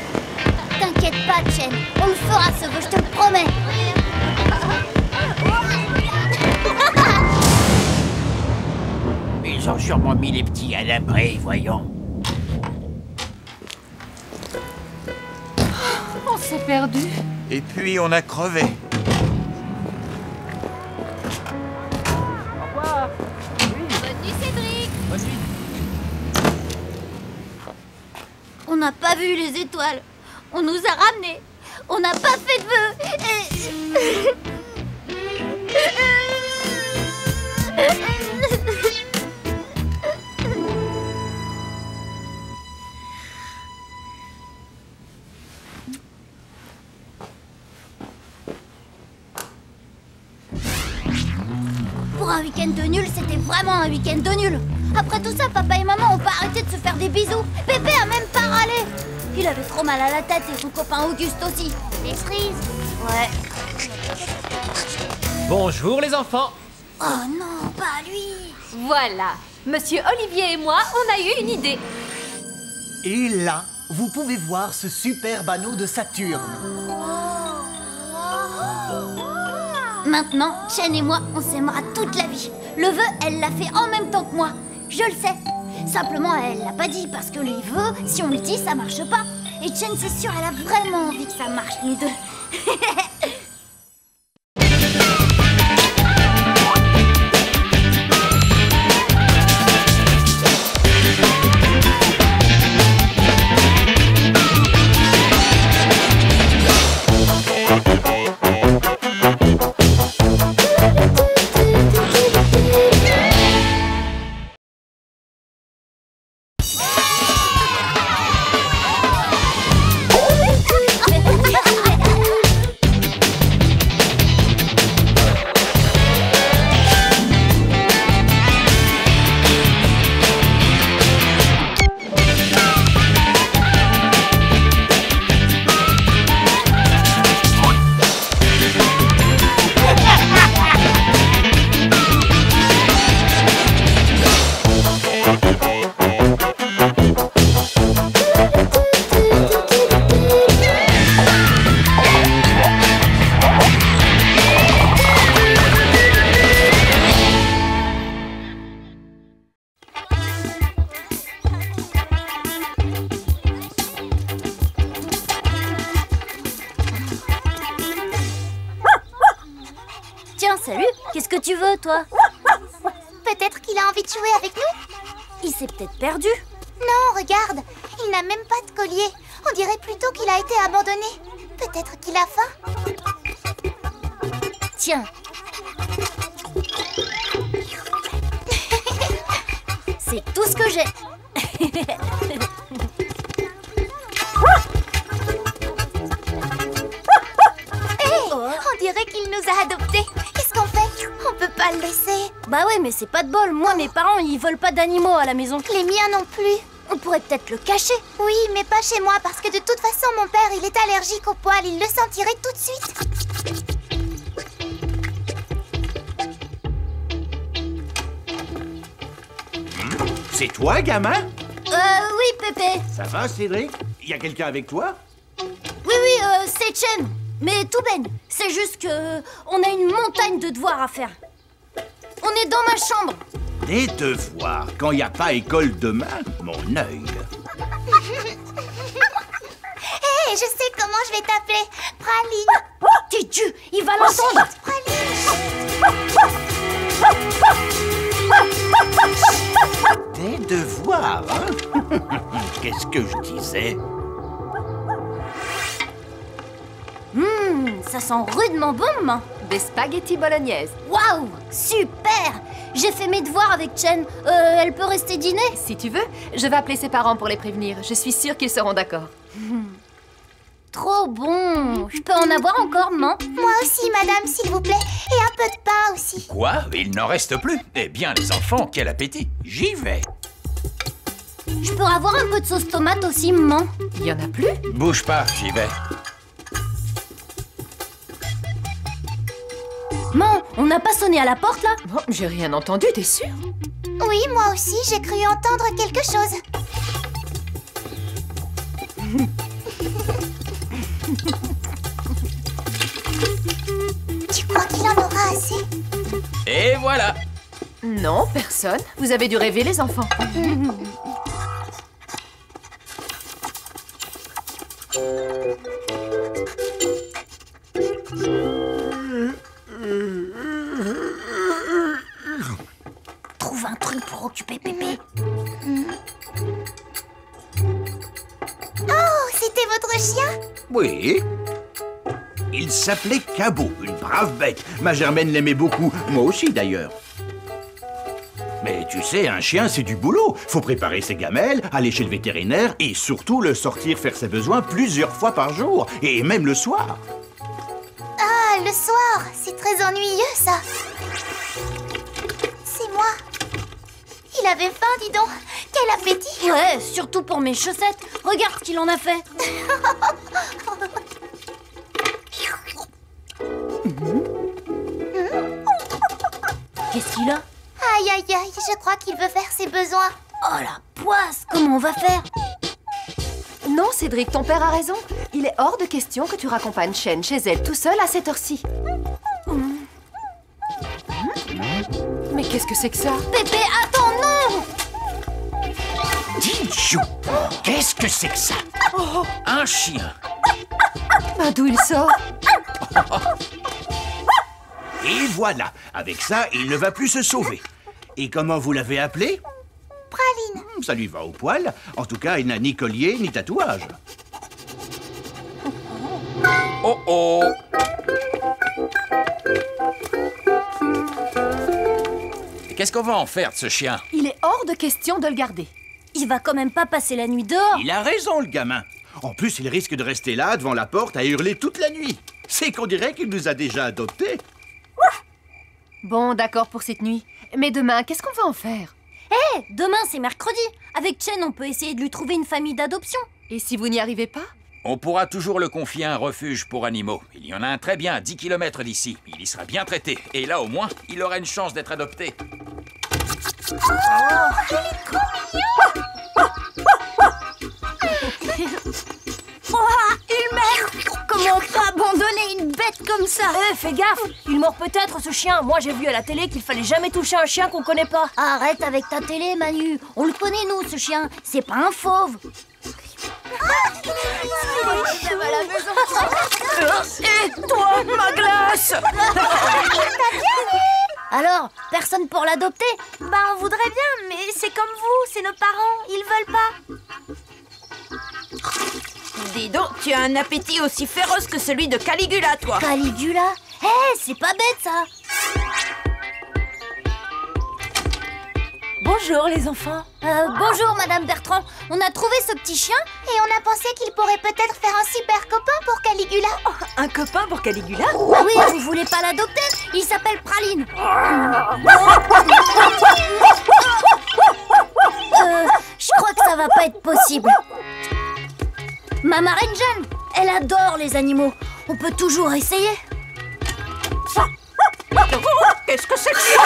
T'inquiète pas, Chen. On le fera ce vœu, je te le promets. Ils ont sûrement mis les petits à l'abri, voyons. On s'est perdu. Et puis on a crevé. Au revoir. Bonne nuit, Cédric. Bonne nuit. On n'a pas vu les étoiles. On nous a ramenés. On n'a pas fait de vœu. week-end de nul, c'était vraiment un week-end de nul. Après tout ça, papa et maman ont pas arrêté de se faire des bisous. Pépé a même pas râlé. Il avait trop mal à la tête et son copain Auguste aussi. Les cerises. Ouais. Bonjour les enfants. Oh non, pas lui. Voilà. Monsieur Olivier et moi, on a eu une idée. Et là, vous pouvez voir ce superbe anneau de Saturne. Maintenant, Chen et moi, on s'aimera toute la vie. Le vœu, elle l'a fait en même temps que moi. Je le sais. Simplement, elle l'a pas dit parce que les vœux, si on le dit, ça marche pas. Et Chen, c'est sûr, elle a vraiment envie que ça marche, nous deux. Tiens, salut. Qu'est-ce que tu veux, toi? Peut-être qu'il a envie de jouer avec nous? Il s'est peut-être perdu. Non, regarde. Il n'a même pas de collier. On dirait plutôt qu'il a été abandonné. Peut-être qu'il a faim. Tiens. C'est tout ce que j'ai. On dirait qu'il nous a adoptés. Qu'est-ce qu'on fait? On peut pas le laisser. Bah ouais, mais c'est pas de bol. Moi, mes parents, ils veulent pas d'animaux à la maison. Les miens non plus. On pourrait peut-être le cacher. Oui, mais pas chez moi, parce que de toute façon, mon père, il est allergique aux poils. Il le sentirait tout de suite. C'est toi, gamin? Oui, Pépé. Ça va, Cédric? Y a quelqu'un avec toi? Oui, c'est Chen. Mais tout ben, c'est juste que on a une montagne de devoirs à faire. On est dans ma chambre. Des devoirs? Quand y a pas école demain? Mon œil. Hé, je sais comment je vais t'appeler. Praline. T'es Dieu, il va l'entendre. Des devoirs, hein? Qu'est-ce que je disais? Ça sent rudement bon, maman. Des spaghettis bolognaises. Waouh, super. J'ai fait mes devoirs avec Chen. Elle peut rester dîner? Si tu veux, je vais appeler ses parents pour les prévenir. Je suis sûre qu'ils seront d'accord. Trop bon. Je peux en avoir encore, maman? Moi aussi, madame, s'il vous plaît. Et un peu de pain aussi. Quoi? Il n'en reste plus? Eh bien, les enfants, quel appétit! J'y vais! Je peux avoir un peu de sauce tomate aussi, maman? Il y en a plus? Bouge pas, j'y vais. Maman, on n'a pas sonné à la porte, là? Bon, j'ai rien entendu, t'es sûre? Oui, moi aussi, j'ai cru entendre quelque chose. Tu crois qu'il en aura assez? Et voilà! Non, personne. Vous avez dû rêver, les enfants. Trouve un truc pour occuper Pépé. Oh, c'était votre chien? Oui. Il s'appelait Cabot, une brave bête. Ma Germaine l'aimait beaucoup, moi aussi d'ailleurs. Mais tu sais, un chien, c'est du boulot. Faut préparer ses gamelles, aller chez le vétérinaire et surtout le sortir faire ses besoins plusieurs fois par jour, et même le soir. Ah, le soir, c'est très ennuyeux, ça. moi. Il avait faim, dis donc. Quel appétit. Ouais, surtout pour mes chaussettes. Regarde ce qu'il en a fait. Qu'est-ce qu'il a? Aïe, aïe, aïe, je crois qu'il veut faire ses besoins. Oh la poisse, comment on va faire? Non, Cédric, ton père a raison. Il est hors de question que tu raccompagnes Chen chez elle tout seul à cette heure-ci. Mais qu'est-ce que c'est que ça? Pépé, attends, non! Dis-Jou, qu'est-ce que c'est que ça? Un chien. Bah, d'où il sort? Et voilà, avec ça, il ne va plus se sauver. Et comment vous l'avez appelé? Praline. Ça lui va au poil. En tout cas, il n'a ni collier, ni tatouage. Oh oh! Et qu'est-ce qu'on va en faire de ce chien? Il est hors de question de le garder. Il va quand même pas passer la nuit dehors. Il a raison, le gamin. En plus, il risque de rester là, devant la porte, à hurler toute la nuit. C'est qu'on dirait qu'il nous a déjà adoptés. Bon, d'accord pour cette nuit. Mais demain, qu'est-ce qu'on va en faire? Hé, demain c'est mercredi. Avec Chen, on peut essayer de lui trouver une famille d'adoption. Et si vous n'y arrivez pas? On pourra toujours le confier à un refuge pour animaux. Il y en a un très bien à 10 km d'ici. Il y sera bien traité. Et là, au moins, il aura une chance d'être adopté. Oh, il est trop mignon. Oh, il meurt. Comment on peut abandonner une bête comme ça? Fais gaffe, il mord peut-être ce chien. Moi j'ai vu à la télé qu'il fallait jamais toucher un chien qu'on connaît pas. Arrête avec ta télé, Manu. On le connaît, nous, ce chien. C'est pas un fauve. Et toi, ma glace! Alors, personne pour l'adopter? Bah, on voudrait bien, mais c'est comme vous, c'est nos parents, ils veulent pas. Dis donc, tu as un appétit aussi féroce que celui de Caligula, toi. Caligula? Hé, c'est pas bête, ça. Bonjour, les enfants. Bonjour, Madame Bertrand. On a trouvé ce petit chien et on a pensé qu'il pourrait peut-être faire un super copain pour Caligula. Oh, un copain pour Caligula? Oui, vous voulez pas l'adopter? Il s'appelle Praline. Je crois que ça va pas être possible. Ma marraine Jeanne, elle adore les animaux. On peut toujours essayer. Qu'est-ce que c'est que ça?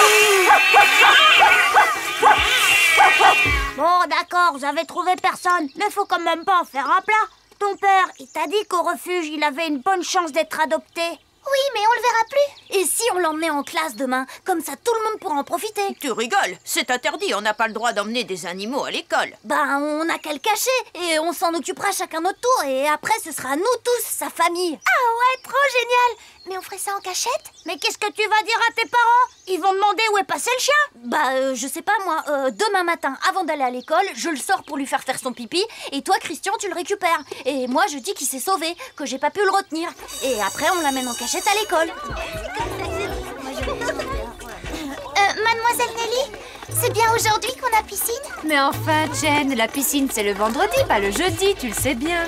Bon, d'accord, vous avez trouvé personne. Mais faut quand même pas en faire un plat. Ton père, il t'a dit qu'au refuge, il avait une bonne chance d'être adopté. Oui, mais on le verra plus. Et si on l'emmenait en classe demain? Comme ça, tout le monde pourra en profiter. Tu rigoles, c'est interdit, on n'a pas le droit d'emmener des animaux à l'école. Ben, on n'a qu'à le cacher et on s'en occupera chacun notre tour. Et après, ce sera nous tous, sa famille. Ah ouais, trop génial. Mais on ferait ça en cachette? Mais qu'est-ce que tu vas dire à tes parents? Ils vont demander où est passé le chien? Bah, je sais pas moi. Demain matin, avant d'aller à l'école, je le sors pour lui faire son pipi. Et toi, Christian, tu le récupères. Et moi, je dis qu'il s'est sauvé, que j'ai pas pu le retenir. Et après, on l'amène en cachette à l'école. Mademoiselle Nelly, c'est bien aujourd'hui qu'on a piscine? Mais enfin, Jen, la piscine, c'est le vendredi, pas le jeudi, tu le sais bien.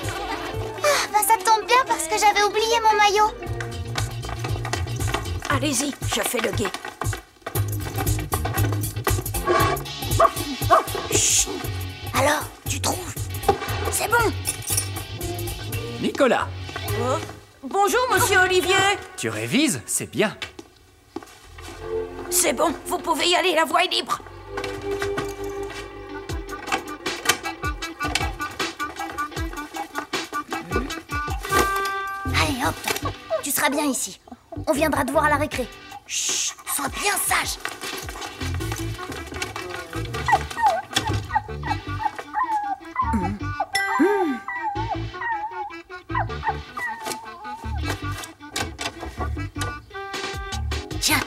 Ah, bah ça tombe bien parce que j'avais oublié mon maillot. Allez-y, je fais le guet. Chut. Alors, tu trouves? C'est bon. Nicolas. Oh. Bonjour, monsieur Olivier. Tu révises? C'est bien. C'est bon, vous pouvez y aller, la voie est libre. Allez, hop, tu seras bien ici. On viendra te voir à la récré. Chut, sois bien sage. Tiens.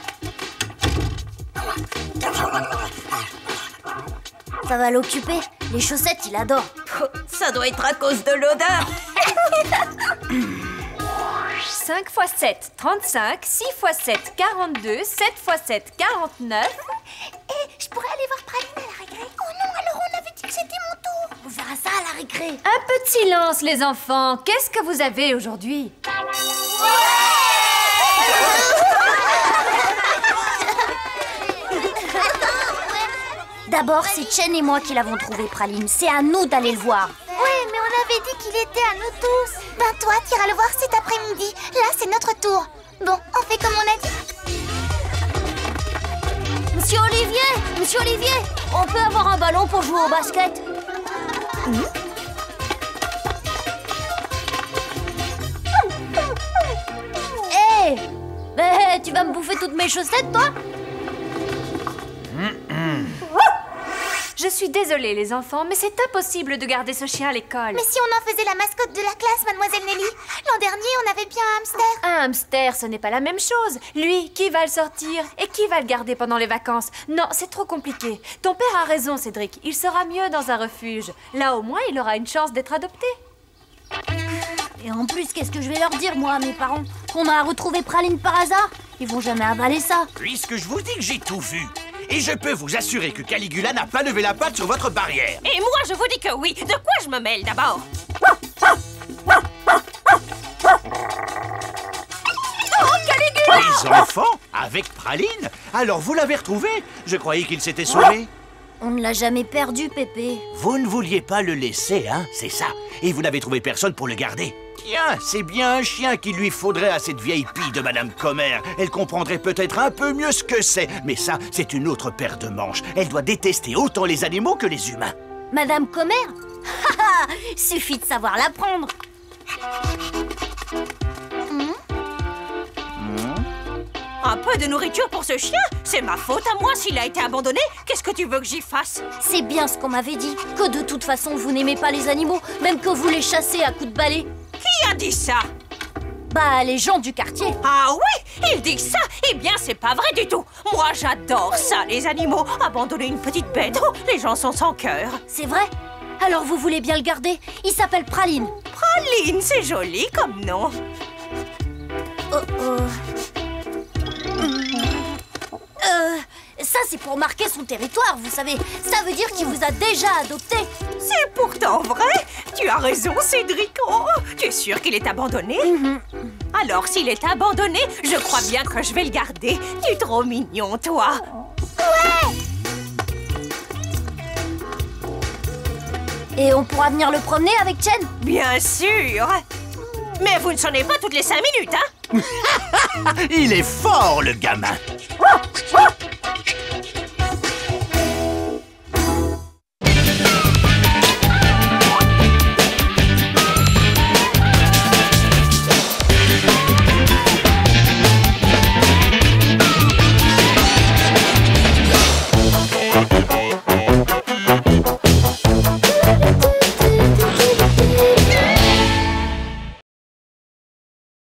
Ça va l'occuper. Les chaussettes, il adore. Ça doit être à cause de l'odeur. 5 x 7, 35. 6 x 7, 42. 7 x 7, 49. Je pourrais aller voir Praline à la récré? Oh non, alors on avait dit que c'était mon tour. On verra ça à la récré. Un peu de silence, les enfants. Qu'est-ce que vous avez aujourd'hui? D'abord, c'est Chen et moi qui l'avons trouvé, Praline. C'est à nous d'aller le voir. Ouais, mais on avait dit qu'il était à nous tous. Ben toi, t'iras le voir cet après-midi. Là, c'est notre tour. Bon, on fait comme on a dit. Monsieur Olivier, on peut avoir un ballon pour jouer au basket? Hé! Tu vas me bouffer toutes mes chaussettes, toi? Je suis désolée, les enfants, mais c'est impossible de garder ce chien à l'école. Mais si on en faisait la mascotte de la classe, mademoiselle Nelly. L'an dernier, on avait bien un hamster. Un hamster, ce n'est pas la même chose. Lui, qui va le sortir et qui va le garder pendant les vacances? Non, c'est trop compliqué. Ton père a raison, Cédric. Il sera mieux dans un refuge. Là, au moins, il aura une chance d'être adopté. Et en plus, qu'est-ce que je vais leur dire, moi, à mes parents? Qu'on a retrouvé Praline par hasard? Ils vont jamais avaler ça. Puisque je vous dis que j'ai tout vu. Et je peux vous assurer que Caligula n'a pas levé la patte sur votre barrière. Et moi, je vous dis que oui. De quoi je me mêle d'abord? Oh, Caligula! Les enfants? Avec Praline? Alors vous l'avez retrouvé? Je croyais qu'il s'était sauvé. On ne l'a jamais perdu, Pépé. Vous ne vouliez pas le laisser, hein? C'est ça. Et vous n'avez trouvé personne pour le garder. Tiens, c'est bien un chien qu'il lui faudrait à cette vieille pie de Madame Comer. Elle comprendrait peut-être un peu mieux ce que c'est. Mais ça, c'est une autre paire de manches. Elle doit détester autant les animaux que les humains. Madame Comer? Haha, suffit de savoir l'apprendre. Un peu de nourriture pour ce chien? C'est ma faute à moi s'il a été abandonné. Qu'est-ce que tu veux que j'y fasse? C'est bien ce qu'on m'avait dit. Que de toute façon, vous n'aimez pas les animaux, même que vous les chassez à coups de balai. Qui a dit ça? Bah, les gens du quartier. Ah oui? Ils disent ça? Eh bien, c'est pas vrai du tout. Moi, j'adore ça, les animaux. Abandonner une petite bête, oh, les gens sont sans cœur. C'est vrai? Alors vous voulez bien le garder? Il s'appelle Praline. Praline, c'est joli comme nom. Ça, c'est pour marquer son territoire, vous savez. Ça veut dire qu'il vous a déjà adopté. C'est pourtant vrai. Tu as raison, Cédric. Oh, tu es sûr qu'il est abandonné? Alors, s'il est abandonné, je crois bien que je vais le garder. Tu es trop mignon, toi. Ouais! Et on pourra venir le promener avec Chen? Bien sûr. Mais vous ne sonnez pas toutes les 5 minutes, hein? Il est fort, le gamin.